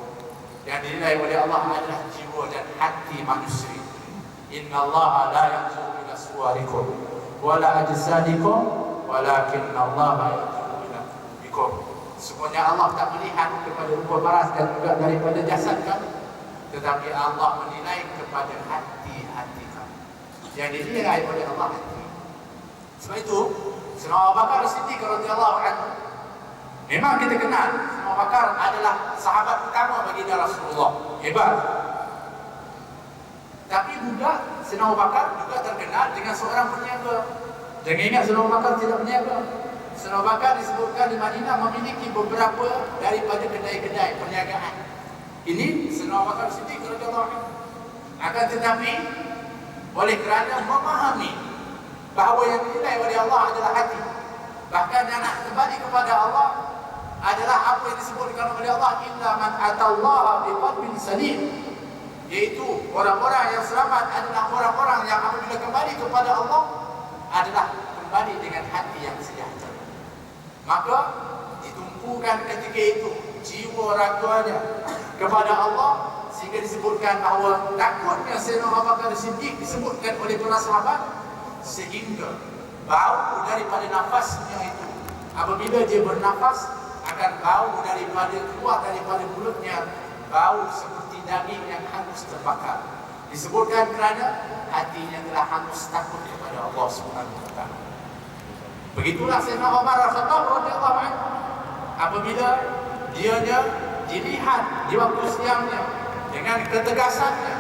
yang dinilai oleh Allah adalah jiwa dan hati manusia. Inna Allah la yanzuru ila suwarikum wa la ajsadikum walakin Allah yanzuru ila qulubikum. Sesungguhnya Allah tak melihat kepada rupa paras dan juga daripada jasad kamu, tetapi Allah menilai kepada hati-hati kamu. Yang dinilai oleh Allah hati. Sebab itu, Sayyidina Abu Bakar As-Siddiq radhiyallahu anhu, memang kita kenal Sayyidina Abu Bakar adalah sahabat utama baginda Rasulullah, hebat. Tapi juga Sayyidina Abu Bakar juga terkenal dengan seorang peniaga. Jangan ingat Sayyidina Abu Bakar tidak berniaga. Sayyidina Abu Bakar disebutkan di Madinah memiliki beberapa daripada kedai-kedai perniagaan. Ini Sayyidina Abu Bakar Siddiq radhiyallahu anhu. Akan tetapi oleh kerana memahami bahawa yang dinilai oleh Allah adalah hati, bahkan yang nak kembali kepada Allah adalah apa yang disebutkan oleh Allah, illa man atallaha biqalbin salim, iaitu orang-orang yang selamat adalah orang-orang yang apabila kembali kepada Allah adalah kembali dengan hati yang sejahtera. Maka ditumpukan ketika itu jiwa raganya kepada Allah, sehingga disebutkan bahawa takutnya Sayyidina Abu Bakar Siddiq disebutkan oleh para sahabat, sehingga bau daripada nafasnya itu apabila dia bernafas akan bau daripada keluar daripada mulutnya, bau seperti daging yang hangus terbakar. Disebutkan kerana hatinya telah hangus takut kepada Allah Subhanahu wa taala. Begitulah Sayyidina Umar radhiyallahu anhu, apabila dianya dilihat di waktu siangnya dengan ketegasannya,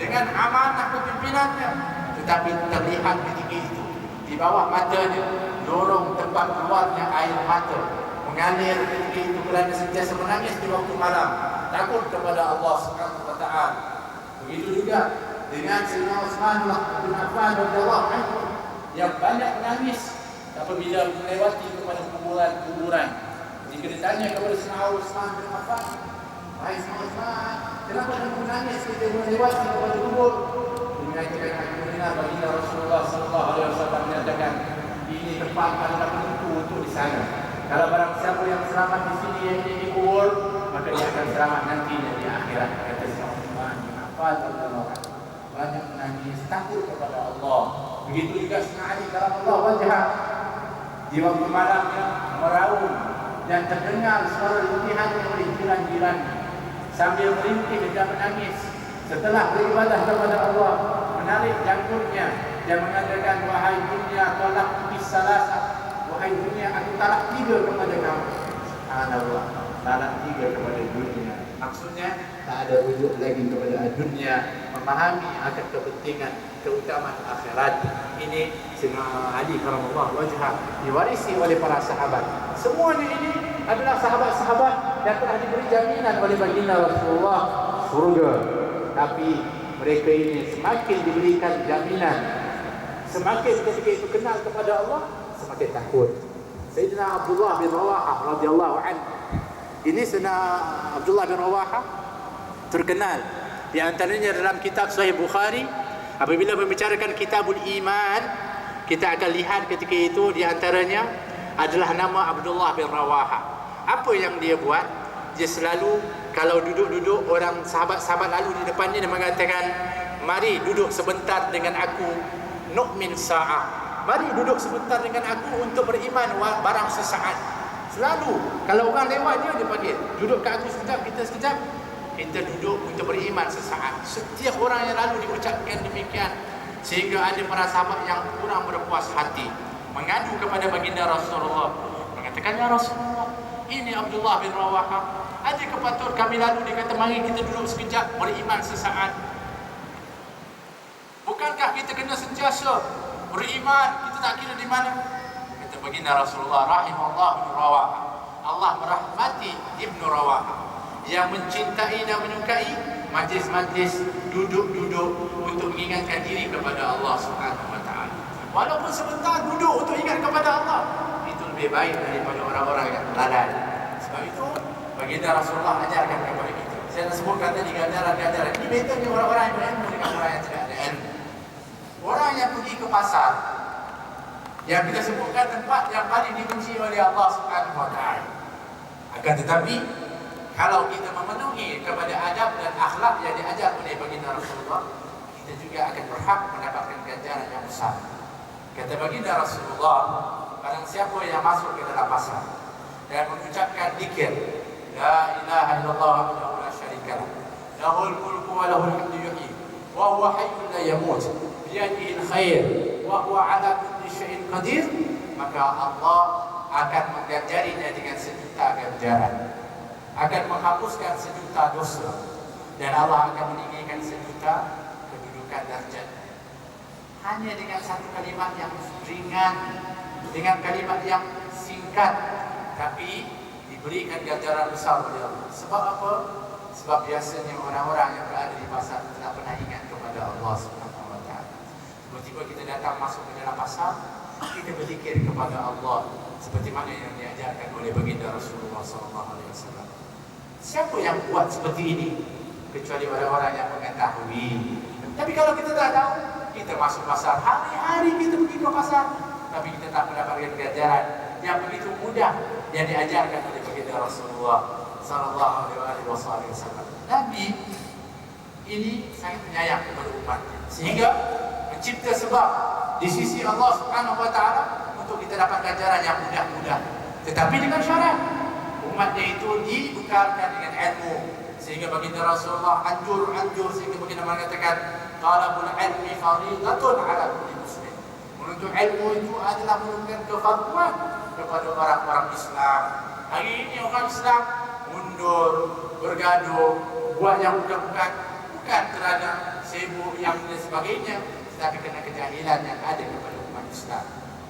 dengan amanah kepimimpinannya, tetapi terlihat ketika itu di bawah matanya lorong tempat keluarnya air mata mengalir ketika itu kerana sentiasa menangis di waktu malam, takut kepada Allah Subhanahu wa taala. Begitu juga dengan Sayyidina Utsman bin Affan radhiyallahu anhu yang banyak menangis apabila melewati kepada kuburan-kuburan. Jika ditanya kepada Sayyidina Utsman bin Affan, "Wahai Sayyidina Utsman, kenapa kamu menangis ketika melewati kepada kubur?" Dia mengatakan, "Aku mendengar baginda Rasulullah sallallahu alaihi wasallam menyatakan, ini tempat adalah penentu untuk di sana. Kalau barang siapa yang selamat di sini yang ini dikubur, maka dia akan selamat nantinya di akhirat." Kata Sayyidina Utsman bin Affan radhiyallahu anhu, banyak menangis takut kepada Allah. Begitu juga Sayyidina Ali karamallahu wajhah, di waktu malamnya meraung dan terdengar suara rintihannya oleh jiran-jirannya, sambil merintih dan menangis. Setelah beribadah kepada Allah, menarik janggutnya dan mengatakan, "Wahai dunia, tolak bisalasa, wahai dunia, aku talak 3 kepada kamu." Subhanallah, talak 3 kepada dunia. Maksudnya tak ada rujuk lagi kepada dunia, memahami akan kepentingan keutamaan akhirat. Ini Sayyidina Ali karamallahu wajhah diwarisi oleh para sahabat. Semuanya ini adalah sahabat-sahabat yang telah diberi jaminan oleh baginda Rasulullah surga. Tapi mereka ini semakin diberikan jaminan, semakin ketika itu kenal kepada Allah, semakin takut. Sayyidina Abdullah bin Rawahah radhiyallahu anhu, ini Sayyidina Abdullah bin Rawahah terkenal di antaranya dalam kitab Sahih Bukhari. Apabila membicarakan kitabul iman, kita akan lihat ketika itu di antaranya adalah nama Abdullah bin Rawahah. Apa yang dia buat? Dia selalu kalau duduk-duduk orang sahabat-sahabat lalu di depannya, dia mengatakan, "Mari duduk sebentar dengan aku, nu'min sa'ah. Mari duduk sebentar dengan aku untuk beriman barang sesaat." Selalu kalau orang lewat dia panggil, "Duduk kat aku sekejap, kita sekejap. Kita duduk untuk beriman sesaat." Setiap orang yang lalu diucapkan demikian, sehingga ada para sahabat yang kurang berpuas hati mengadu kepada baginda Rasulullah, mengatakan, "Ya Rasulullah, ini Abdullah bin Rawahah. Ada kepatut kami lalu dia kata, mari kita duduk sekejap beriman sesaat. Bukankah kita kena sentiasa beriman? Kita tak kira di mana?" Kata baginda Rasulullah, "Rahimallahu bin Rawahah." Allah merahmati Ibnu Rawahah yang mencintai dan menyukai majlis-majlis duduk-duduk untuk mengingatkan diri kepada Allah Subhanahu wa taala. Walaupun sebentar duduk untuk ingat kepada Allah, itu lebih baik daripada orang-orang yang lalai. Sebab itu baginda Rasulullah ajarkan kepada kita. Saya nak sebutkan tadi ganjaran-ganjaran. Ini bedanya orang-orang yang berilmu dengan orang yang tidak ada ilmu. Orang yang pergi ke pasar, yang kita sebutkan tempat yang paling dibenci oleh Allah Subhanahu wa taala. Akan tetapi kalau kita memenuhi kepada adab dan akhlak yang diajar oleh baginda Rasulullah, kita juga akan berhak mendapatkan ganjaran yang besar. Kata baginda Rasulullah, barang siapa yang masuk ke dalam pasar, dan mengucapkan zikir la ilaha illallah wahdahu la syarikalah lahul mulku wa lahul hamdu yuhyi wa huwa hayyun la yamut biyadihi alkhair wa huwa ala kulli syai'in qadir, maka Allah akan mengganjarinya dengan sejuta ganjaran, akan menghapuskan sejuta dosa, dan Allah akan meninggikan sejuta kedudukan darjat. Hanya dengan satu kalimat yang ringan, dengan kalimat yang singkat, tapi diberikan ganjaran besar oleh Allah. Sebab apa? Sebab biasanya orang-orang yang berada di pasar tidak pernah ingat kepada Allah Subhanahu wa taala. Tiba-tiba kita datang masuk ke dalam pasar, kita berzikir kepada Allah seperti mana yang diajarkan oleh baginda Rasulullah SAW. Siapa yang buat seperti ini? Kecuali orang-orang yang mengetahui. Tapi kalau kita tak tahu, kita masuk pasar, hari-hari kita pergi ke pasar, tapi kita tak mendapatkan ganjaran yang begitu mudah yang diajarkan oleh baginda Rasulullah SAW. Nabi ini sangat penyayang kepada umat, sehingga mencipta sebab di sisi Allah Subhanahu wa taala untuk kita dapat ganjaran yang mudah-mudah. Tetapi dengan syarat umatnya itu dibekalkan dengan ilmu, sehingga baginda Rasulullah anjur sehingga baginda mengatakan talabul ilmi fardhatun ala kulli muslim. Menuntut ilmu itu adalah merupakan kefarduan kepada orang-orang Islam. Hari ini orang Islam mundur, bergaduh, buat yang bukan kerana sibuk yang dan sebagainya, tetapi kerana kejahilan yang ada kepada umat Islam.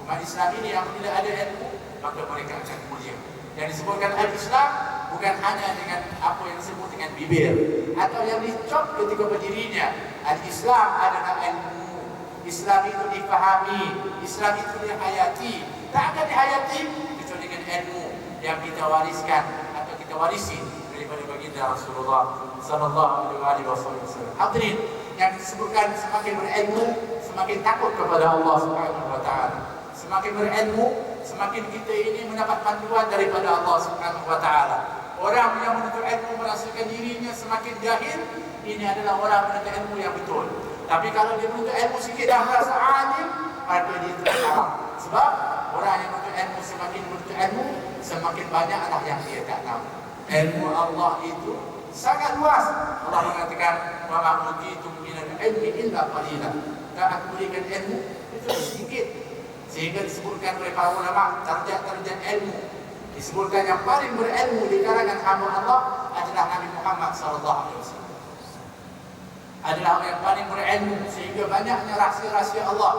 Umat Islam ini yang tidak ada ilmu, maka mereka akan mulia. Yang disebutkan al-Islam bukan hanya dengan apa yang disebut dengan bibir atau yang dicop ketika berdirinya. Al-Islam adalah ilmu. Islam itu difahami, Islam itu dihayati. Tak akan dihayati kecuali dengan ilmu yang kita wariskan atau kita warisi daripada baginda Rasulullah sallallahu alaihi wasallam. Hadirin yang disebutkan, semakin berilmu semakin takut kepada Allah Subhanahu wa taala. Semakin berilmu semakin kita ini mendapat panduan daripada Allah Subhanahu wa taala. Orang yang menuntut ilmu merasakan dirinya semakin jahil, ini adalah orang menuntut ilmu yang betul. Tapi kalau dia menuntut ilmu sikit dah merasa alim, maka dia tidak tahu. Sebab orang yang menuntut ilmu semakin menuntut ilmu, semakin banyaklah yang dia tak tahu. Ilmu Allah itu sangat luas. Allah mengatakan wa ma utitum minal ilmi illa qalila. Dan aku berikan ilmu itu sedikit. Sehingga disebutkan oleh para ulama darjat-darjat ilmu. Disebutkan yang paling berilmu di kalangan hamba Allah adalah Nabi Muhammad SAW. Adalah orang yang paling berilmu, sehingga banyaknya rahsia-rahsia Allah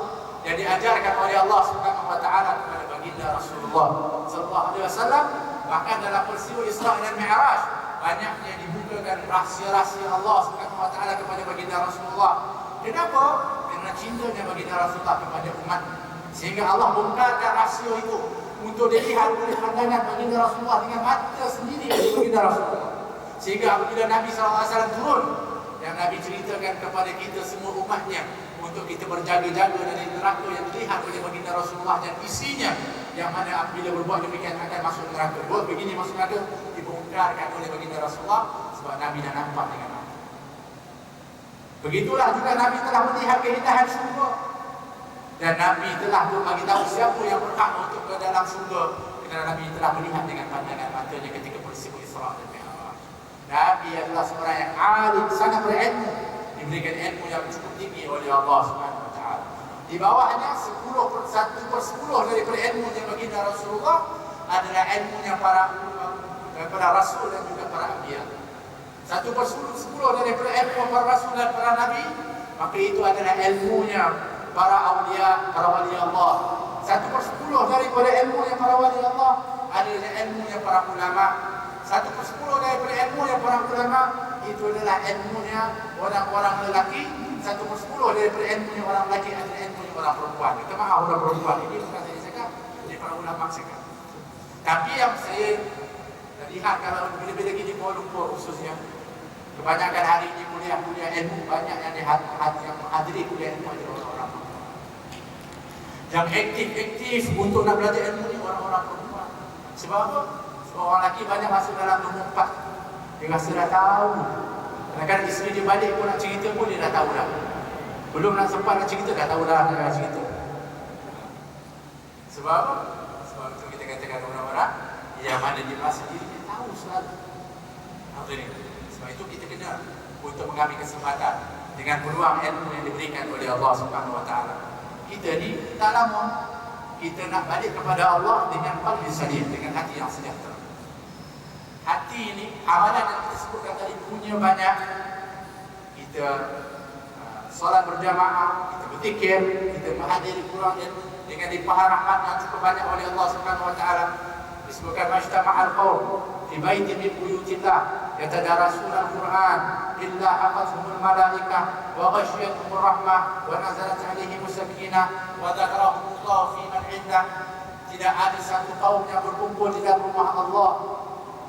yang diajarkan oleh Allah Subhanahu wa taala kepada baginda Rasulullah SAW. Bahkan dalam peristiwa Isra dan Mi'raj, banyaknya dibukakan rahsia-rahsia Allah Subhanahu wa taala kepada baginda Rasulullah. Kenapa? Kerana cintanya baginda Rasulullah kepada umat, sehingga Allah bongkarkan rahsia itu untuk dilihat oleh pandangan baginda Rasulullah dengan mata sendiri dari baginda Rasulullah. Sehingga apabila Nabi SAW turun, yang Nabi ceritakan kepada kita semua umatnya untuk kita berjaga-jaga dari neraka yang dilihat oleh baginda Rasulullah dan isinya, yang mana apabila berbuat demikian akan masuk neraka. Buat begini masuk neraka, dibongkarkan oleh baginda Rasulullah sebab Nabi dah nampak dengan mata. Begitulah juga Nabi telah melihat keindahan syurga, dan Nabi telah bagi tahu siapa yang berhak untuk ke dalam syurga, kerana Nabi telah melihat dengan pandangan matanya ketika peristiwa Isra dan Mi'raj. Nabi adalah seorang yang alim, sangat berilmu, diberikan ilmu yang cukup tinggi oleh Allah Subhanahu wa taala. Di bawahnya 1/10 daripada ilmunya baginda Rasulullah adalah ilmunya para rasul dan juga para anbiya. 1/10 daripada ilmu para rasul dan para nabi, maka itu adalah ilmunya para awliya, para wali Allah. 1/10 daripada ilmunya para wali Allah adalah ilmunya para ulama. 1/10 daripada ilmunya para ulama itu adalah ilmunya orang-orang lelaki. 1/10 daripada ilmunya orang lelaki adalah ilmunya orang perempuan. Kita maaf orang perempuan ini bukan saya cakap, ini para ulama cakap. Tapi yang saya lihat kalau bila-bila gini Kuala Lumpur khususnya, kebanyakan hari ini kuliah-kuliah ilmu, banyak yang menghadiri kuliah ilmu adalah orang-orang perempuan. Yang aktif untuk nak belajar ilmu ni orang-orang perempuan. Sebab apa? Sebab orang lelaki banyak masuk dalam nombor 4. Dia rasa dah tahu. Kadang-kadang isteri dia balik pun nak cerita pun dia dah tahu dah. Belum nak sempat nak cerita dah tahu dah nak cerita. Sebab apa? Sebab itu kita katakan orang-orang yang mana dia rasa diri dia tahu selalu. Sebab itu kita kena untuk mengambil kesempatan dengan peluang ilmu yang diberikan oleh Allah Subhanahu Wa Taala. Kita ni tak lama kita nak balik kepada Allah dengan qalbi salim, dengan hati yang sejahtera. Hati ini amalan yang kita sebutkan tadi punya banyak. Kita solat berjamaah, kita berzikir, kita menghadiri Quran dengan limpahan rahmat yang cukup banyak oleh Allah Subhanahu Wa Taala. Disebutkan majtama'al qaum fi baitin min buyutillah yatadarasuna al-Quran illa hafathumul malaikah wa ghasyiyatuhumur rahmah wa nazalat 'alaihimus sakinah wa dzakarahumullahu fi man 'indah. Tidak ada satu kaum yang berkumpul di dalam rumah Allah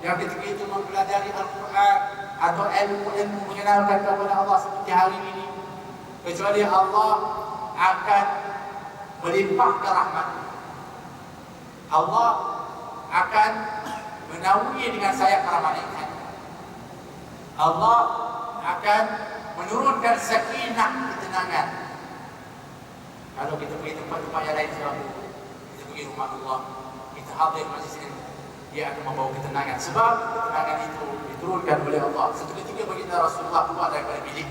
yang ketika itu mempelajari Al-Quran atau ilmu-ilmu mengenalkan kepada Allah seperti hari ini, kecuali Allah akan melimpahkan rahmat. Allah akan menaungi dengan sayap para malaikat. Allah akan menurunkan sakinah, ketenangan. Kalau kita pergi tempat-tempat yang lain, kita pergi rumah Allah, kita hadir majlis ilmu, dia akan membawa ketenangan. Sebab ketenangan itu diturunkan oleh Allah. Satu ketika baginda Rasulullah keluar daripada bilik.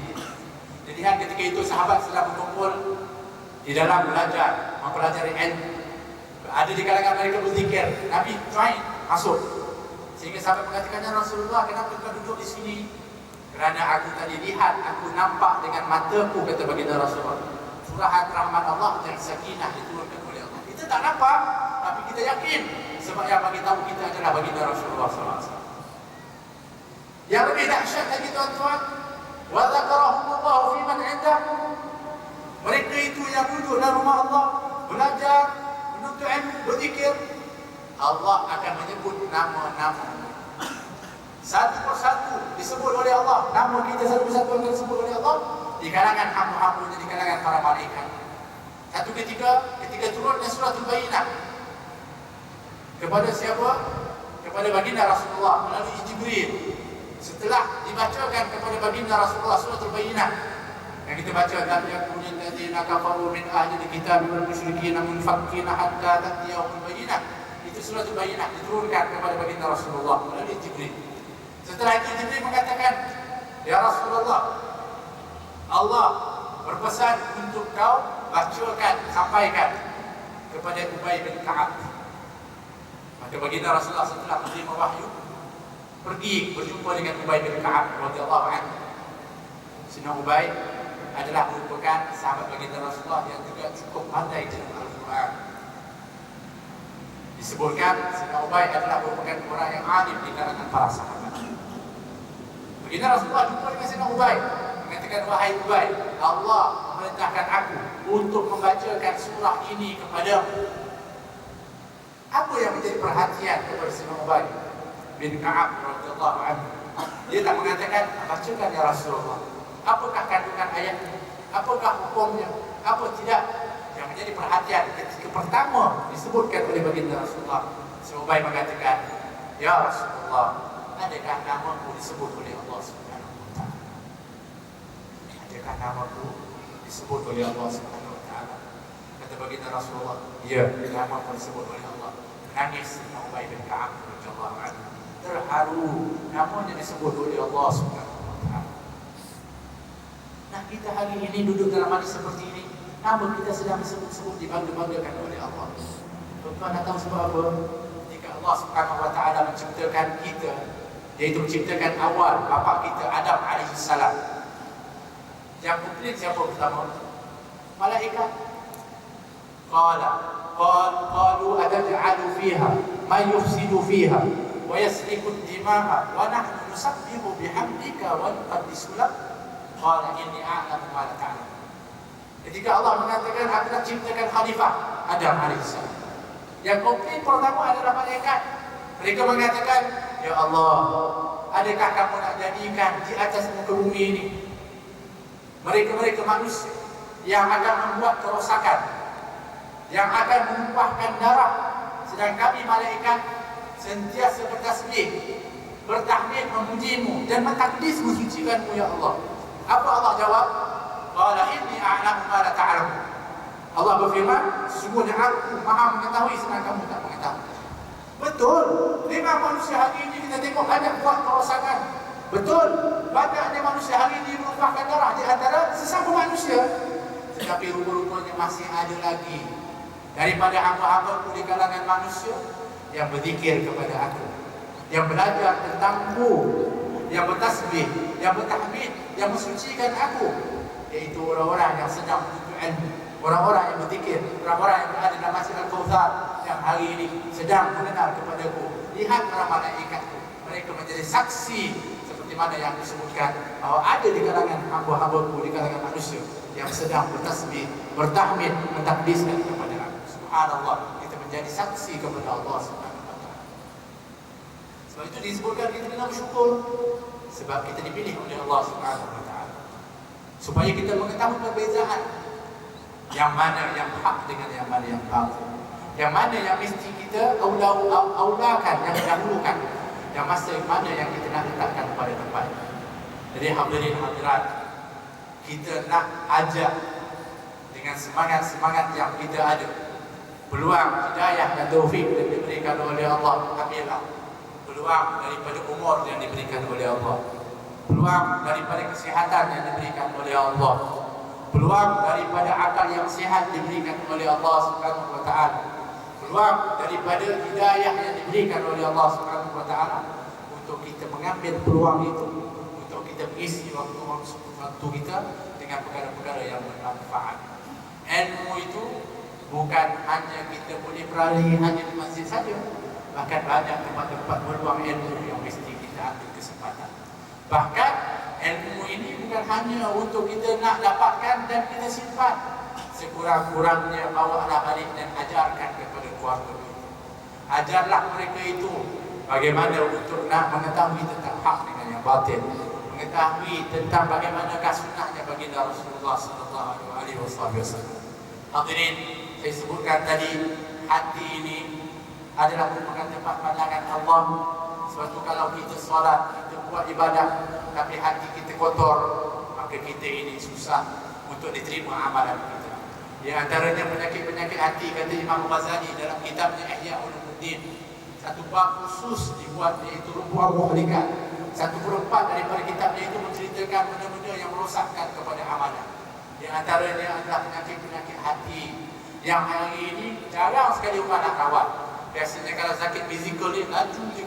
Jadi ketika itu sahabat sedang berkumpul di dalam belajar, mempelajari ilmu. Ada di kalangan mereka berzikir. Nabi try masuk. Sehingga sahabat mengatakan, "Ya Rasulullah, kenapa kau duduk di sini?" "Kerana aku tadi lihat, aku nampak dengan mataku," kata baginda Rasulullah, "curahan rahmat Allah dan sakinah diturunkan oleh Allah." Kita tak nampak, tapi kita yakin. Sebab yang bagi tahu kita adalah baginda Rasulullah SAW. Yang lebih dahsyat lagi tuan-tuan, wa dzakarahumullahu fi man 'indah. Mereka itu yang duduk dalam rumah Allah, belajar, menuntut ilmu, berzikir, Allah akan menyebut nama-nama. Satu persatu disebut oleh Allah. Nama kita satu persatu akan disebut oleh Allah di kalangan hamba-hambanya, di kalangan para malaikat. Satu ketika turunnya surah Al-Bayyinah kepada siapa? Kepada baginda Rasulullah melalui Jibril. Setelah dibacakan kepada baginda Rasulullah surah Al-Bayyinah yang kita baca, "Lam yakunil ladzina kafaru min ahli alkitab wal musyrikin munfakkina hatta ta'tiyahumul bayyinah." Itu surah Al-Bayyinah diturunkan kepada baginda Rasulullah melalui Jibril. Setelah itu Jibril mengatakan, "Ya Rasulullah, Allah berpesan untuk kau bacakan, sampaikan kepada Ubay bin Ka'ab." Maka baginda Rasulullah setelah menerima wahyu pergi berjumpa dengan Ubay bin Ka'ab radhiyallahu anhu. Sina Ubay adalah merupakan sahabat baginda Rasulullah yang juga cukup pandai dalam Al-Quran. Disebutkan Sina Ubay adalah merupakan orang yang alim di kalangan para sahabat. Baginda Rasulullah jumpa dengan Sina Ubay, mengatakan, "Wahai Ubay, Allah memerintahkan aku untuk membacakan surah ini kepadamu." Apa yang menjadi perhatian kepada Sina Ubay bin Ka'ab radhiyallahu anhu? Dia tak mengatakan, "Bacakan ya Rasulullah. Apakah kandungan ayatnya? Apakah hukumnya? Apa tidak?" Yang menjadi perhatian ketika pertama disebutkan oleh baginda Rasulullah, Sina Ubay mengatakan, "Ya Rasulullah, adakah namaku disebut oleh Allah Subhanahu Wa Taala? Adakah namaku disebut oleh Allah Subhanahu Wa Taala?" Kata baginda Rasulullah, "Ya, namaku disebut oleh Allah." Menangis Sina Ubay bin Ka'ab radhiyallahu anhu, terharu, namanya disebut oleh Allah Subhanahu Wa Taala. Nah, kita hari ini duduk dalam majlis seperti ini, nama kita sedang disebut-sebut, dibangga-banggakan oleh Allah. Tuan-tuan nak tahu sebab apa? Ketika Allah Subhanahu Wa Taala menciptakan kita, iaitu menciptakan awal bapa kita Adam alaihissalam, yang komplain siapa pertama? Malaikat. Qalu ataj'alu fiha man yufsidu fiha wa yasfiku ad-dima'a wa nahnu nusabbihu bihamdika wa nuqaddisu lak. Qala inni a'lamu ma la ta'lamun. Ketika Allah mengatakan aku nak ciptakan khalifah Adam alaihissalam, yang komplain pertama adalah malaikat. Mereka mengatakan, "Ya Allah, adakah kamu nak jadikan di atas muka bumi ini mereka-mereka manusia yang akan membuat kerosakan, yang akan menumpahkan darah, sedang kami malaikat sentiasa bertasbih, bertahmid, memujimu dan mentakdis mensucikanmu ya Allah." Apa Allah jawab? Qala inni a'lamu ma la ta'lamun. Allah berfirman, "Sesungguhnya aku Maha mengetahui sedang kamu tak mengetahui." Betul, memang manusia hari ini kita tengok banyak buat kerosakan. Betul, banyaknya manusia hari ini menumpahkan darah di antara sesama manusia. Tetapi rupa-rupanya masih ada lagi daripada hamba-hambaku di kalangan manusia yang berzikir kepada aku, yang belajar tentangku, yang bertasbih, yang bertahmid, yang mensucikan aku, yaitu orang-orang yang sedang menuntut ilmu, orang-orang yang berzikir, orang-orang yang berada dalam Masjid Al-Kautsar yang hari ini sedang mengenal kepadaku. Lihat para malaikatku, mereka menjadi saksi seperti mana yang disebutkan bahawa ada di kalangan hamba-hambaku di kalangan manusia yang sedang bertasbih, bertahmid, mentakdiskan kepada aku. Subhanallah, kita menjadi saksi kepada Allah Subhanahu wa taala. Sebab itu disebutkan kita kena bersyukur sebab kita dipilih oleh Allah Subhanahu wa taala. Supaya kita mengetahui perbezaan yang mana yang hak dengan yang mana yang batil. Yang mana yang mesti kita aulakan, yang dahulukan, yang masa mana yang kita nak letakkan pada tempat. Jadi hadirin hadirat, kita nak ajak dengan semangat-semangat yang kita ada. Peluang hidayah dan taufik yang diberikan oleh Allah, ambillah. Peluang daripada umur yang diberikan oleh Allah, peluang daripada kesihatan yang diberikan oleh Allah, peluang daripada akal yang sihat diberikan oleh Allah Subhanahu wa taala, peluang daripada hidayah yang diberikan oleh Allah Subhanahu wa taala untuk kita mengambil peluang itu, untuk kita mengisi waktu kita dengan perkara-perkara yang bermanfaat. Ilmu itu bukan hanya kita boleh beralih hanya di masjid saja, bahkan banyak tempat-tempat peluang ilmu yang mesti kita ambil kesempatan. Bahkan ilmu ini bukan hanya untuk kita nak dapatkan dan kita simpan, sekurang-kurangnya bawalah balik dan ajarkan kepada keluarga kita. Ajarlah mereka itu bagaimana untuk nak mengetahui tentang hak dengan yang batil, mengetahui tentang bagaimanakah sunnahnya baginda Rasulullah sallallahu alaihi wasallam. Hadirin, saya sebutkan tadi, hati ini adalah merupakan tempat pandangan Allah. Sebab itu kalau kita solat, kita buat ibadah, tapi hati kita kotor, maka kita ini susah untuk diterima amalan kita. Di antaranya penyakit-penyakit hati, kata Imam Ghazali dalam kitabnya Ihya Ulumuddin, satu bab khusus dibuat, iaitu Rubu'ah Muhlikat. 1/4 daripada kitabnya itu menceritakan benda-benda yang merosakkan kepada amalan. Di antaranya adalah penyakit-penyakit hati yang hari ini jarang sekali orang nak rawat. Biasanya kalau sakit fizikal ni, laju je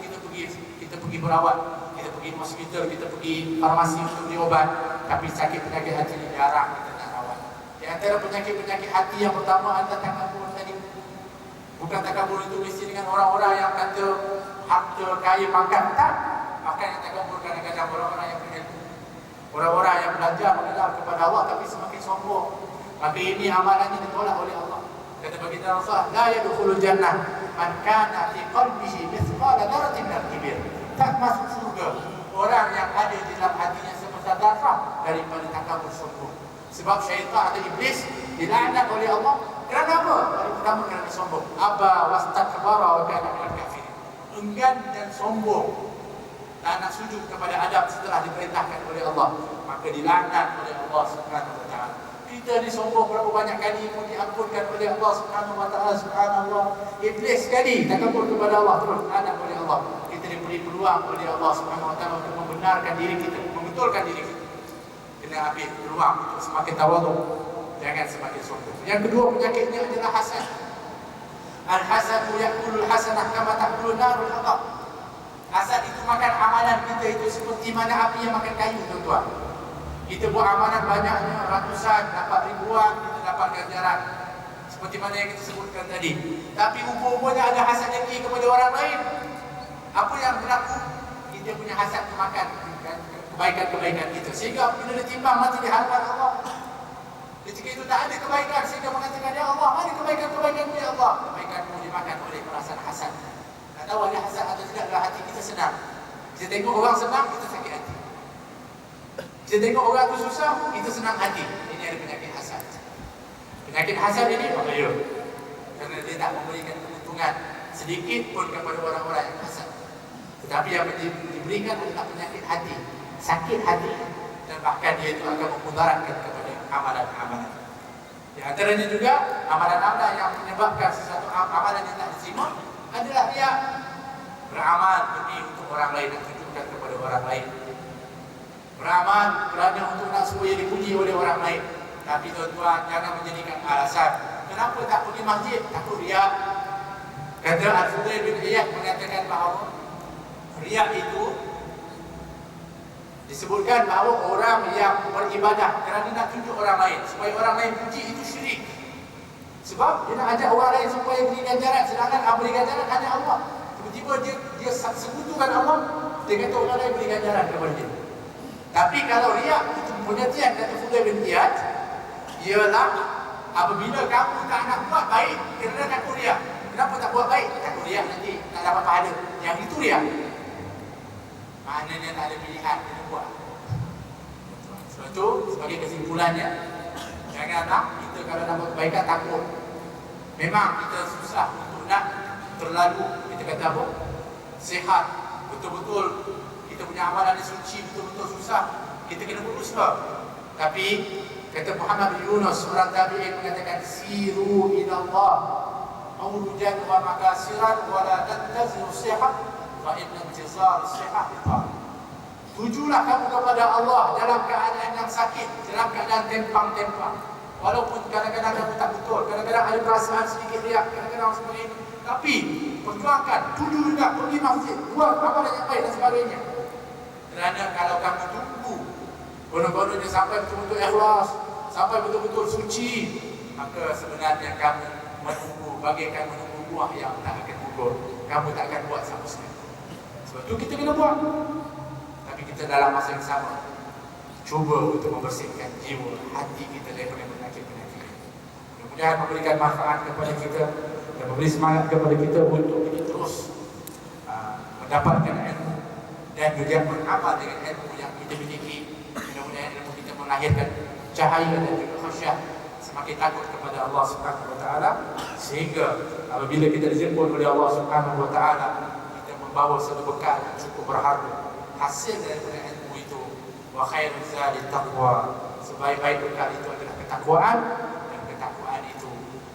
kita pergi berawat, kita pergi hospital, kita pergi farmasi untuk beli obat. Tapi sakit penyakit hati ni jarang kita nak rawat. Di antara penyakit-penyakit hati yang pertama adalah takabur tadi. Bukan takabur itu mesti dengan orang-orang yang kata harta, kaya, pangkat, tak. Bahkan yang takabur kadang-kadang orang-orang yang berilmu, orang-orang yang belajar mengenal kepada Allah tapi semakin sombong. Maka ini amalannya ditolak oleh Allah. Kata baginda Rasulullah, la yadkhulul jannah man kana fi qalbihi mithqala dzarratin min kibir. Tak masuk surga orang yang ada di dalam hatinya sebesar darah daripada takabur, sombong. Sebab syaitan atau iblis dilaknat oleh Allah kerana apa? Pertama kerana sombong. Aba wastakbara wa kana minal kafirin. Enggan dan sombong, tak nak sujud kepada Adam setelah diperintahkan oleh Allah, maka dilaknat oleh Allah Subhanahu wa taala. Kita ni sombong berapa banyak kali pun diampunkan oleh Allah Subhanahu wa taala. Subhanallah, iblis sekali takabur kepada Allah, terus dilaknat oleh Allah. Kita diberi peluang oleh Allah Subhanahu wa taala untuk membenarkan diri kita, membetulkan diri kita. Kena ambil peluang untuk semakin tawaduk, jangan semakin sombong. Yang kedua penyakitnya adalah hasad. Al-hasadu ya'kulul hasanah kama ta'kulun narul hatab. Hasad itu makan amalan kita itu seperti mana api yang makan kayu, tuan-tuan. Kita buat amalan banyaknya, ratusan, dapat ribuan, kita dapat ganjaran seperti mana yang kita sebutkan tadi. Tapi rupa-rupanya ada hasad lagi kepada orang lain. Apa yang berlaku? Kita punya hasad memakan kebaikan-kebaikan kita, sehingga bila ditimbang mati di hadapan Allah, ketika itu tak ada kebaikan, sehingga mengatakan, ya Allah, mana kebaikan-kebaikanmu ya Allah? Kebaikanmu dimakan oleh perasaan hasad. Tak tahu ada hasad atau tidak, dalam hati kita senang. Kita tengok orang senang, kita sakit hati. Kita tengok orang tu susah, kita senang hati. Ini ada penyakit hasad. Penyakit hasad ini bahaya, kerana dia tak memberikan keuntungan sedikit pun kepada orang-orang yang hasad. Tetapi yang diberikan adalah penyakit hati, sakit hati, dan bahkan dia itu akan memudaratkan kepada amalan-amalan. Di antaranya juga amalan-amalan yang menyebabkan sesuatu amalan yang tak diterima, adalah riya. Beramal demi untuk orang lain dan tunjukkan kepada orang lain. Beramal kerana untuk nak supaya dipuji oleh orang lain. Tapi tuan-tuan, jangan menjadikan alasan. Kenapa tak pergi masjid? Takut riya. Kata Al-Fudail bin Iyad mengatakan bahawa riya itu disebutkan bahawa orang yang beribadah kerana nak tunjuk orang lain, supaya orang lain puji, itu syirik. Sebab dia nak ajak orang lain supaya beri ganjaran, sedangkan beri ganjaran hanya Allah. Tiba-tiba dia sekutukan Allah, dia kata orang lain beri ganjaran kepada dia. Tapi kalau riya, itu pengertian kata Fudail bin Iyad ialah apabila kamu tak nak buat baik kerana takut riya. Kenapa tak buat baik? Takut riya nanti tak dapat pahala. Yang itu riya. Maknanya tak ada pilihan, kena buat. Sebab itu, sebagai kesimpulannya, janganlah kita kalau nak buat kebaikan takut. Memang kita susah untuk nak terlalu, kita kata apa? Sihat. Betul-betul kita punya amalan yang suci, betul-betul susah. Kita kena berusaha. Tapi kata Muhammad bin Yunus, seorang tabi'in mengatakan, siru ilallah mawrujan wa makasiran wa la tantaziru sihat fa inna intizar sihat bitar. Tujulah kamu kepada Allah dalam keadaan yang sakit, dalam keadaan tempang-tempang. Walaupun kadang-kadang kamu tak betul, kadang-kadang ada perasaan sedikit riak, kadang-kadang sebagainya. Tapi perjuangkan, tuju juga, pergi masjid, buat amalan yang baik dan sebagainya. Kerana kalau kamu tunggu bodoh-bodohnya sampai betul-betul ikhlas, sampai betul-betul suci, maka sebenarnya kamu menunggu, bagaikan menunggu buah yang tak akan gugur. Kamu tak akan buat sama sekali. Sebab itu kita kena buat. Tapi kita dalam masa yang sama cuba untuk membersihkan jiwa, hati kita daripada penyakit-penyakit. Mudah-mudahan memberikan manfaat kepada kita dan memberi semangat kepada kita untuk kita terus mendapatkan ilmu dan juga beramal dengan ilmu yang kita miliki. Mudah-mudahan ilmu kita melahirkan cahaya dan juga khasyah, semakin takut kepada Allah Subhanahu wa taala, sehingga apabila kita dijemput oleh Allah Subhanahu wa taala, kita membawa satu bekal yang cukup berharga. Hasil daripada ilmu itu, wa khairul zadi taqwa, sebaik-baik bekal itu adalah ketakwaan, dan ketakwaan itu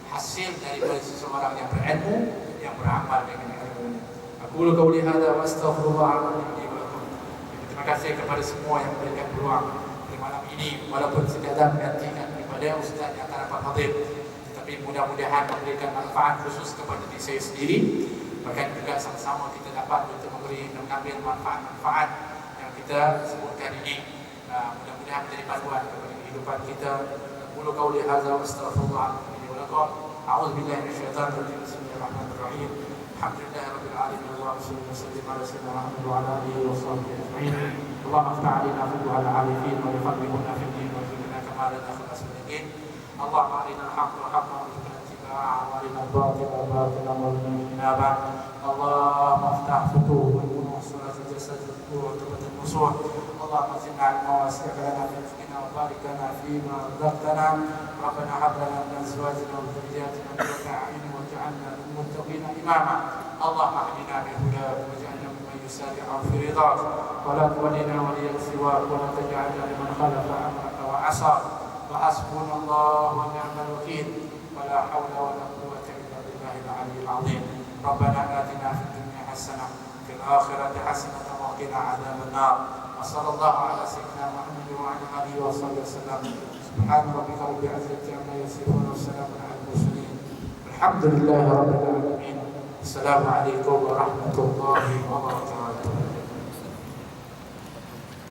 hasil daripada seseorang yang berilmu, yang beramal dengan ilmu. Aku qauli hadza wa astaghfirullah li wa lakum. Terima kasih kepada semua yang memberikan peluang di malam ini, walaupun sekadar menggantikan kepada ustaz yang tak dapat hadir, tetapi mudah-mudahan memberikan manfaat khusus kepada diri saya sendiri. Bahkan juga sama-sama kita dapat untuk memberi dan mengambil manfaat-manfaat yang kita sebutkan ini. Mudah-mudahan menjadi panduan kepada kehidupan kita. Qul qauli hadza wa astaghfirullah li wa lakum. A'udzu billahi minasyaitonir rajim. Bismillahirrahmanirrahim. Alhamdulillahirabbil alamin. Allahumma shalli wa sallim ala sayyidina Muhammad wa ala alihi wa sahbihi ajma'in. Allahumma iftah 'alaina futuhal 'arifin wa yuqaddimuhuna fid din wa zidna kamalan akhlas salihin. Allahumma arina al-haqqa haqqan warzuqna ittiba'ahu wa arina al-batila batilan warzuqna ijtinabah. Allahumma iftah futuhal qulub surat al-jasad wa tubat al-nusuh. Allahumma zidna 'ilman wasi'an lana fi rizqina wa barik lana fima razaqtana. Rabbana hab lana min azwajina wa dhurriyyatina qurrata a'yun waj'alna lil muttaqina imama. Allahumma hdina bi hudak waj'alna mimman yusari'u fi ridhak wa la tuwallina waliyyan siwak wa la taj'alna liman khalafa amraka wa 'asar. Wa hasbunallahu wa ni'mal wakeel. Wa la hawla wa la quwwata illa billahil 'aliyyil 'azim. Rabbana atina fid dunya hasanah fil akhirati hasanah wa qina 'adzaban nar. Wa sallallahu ala sayyidina Muhammad wa ala alihi wa sahbihi wasallam. Subhana rabbika rabbil izzati amma yasifun wa salamun 'alal mursalin. Alhamdulillahi rabbil alamin. Assalamualaikum warahmatullahi wabarakatuh.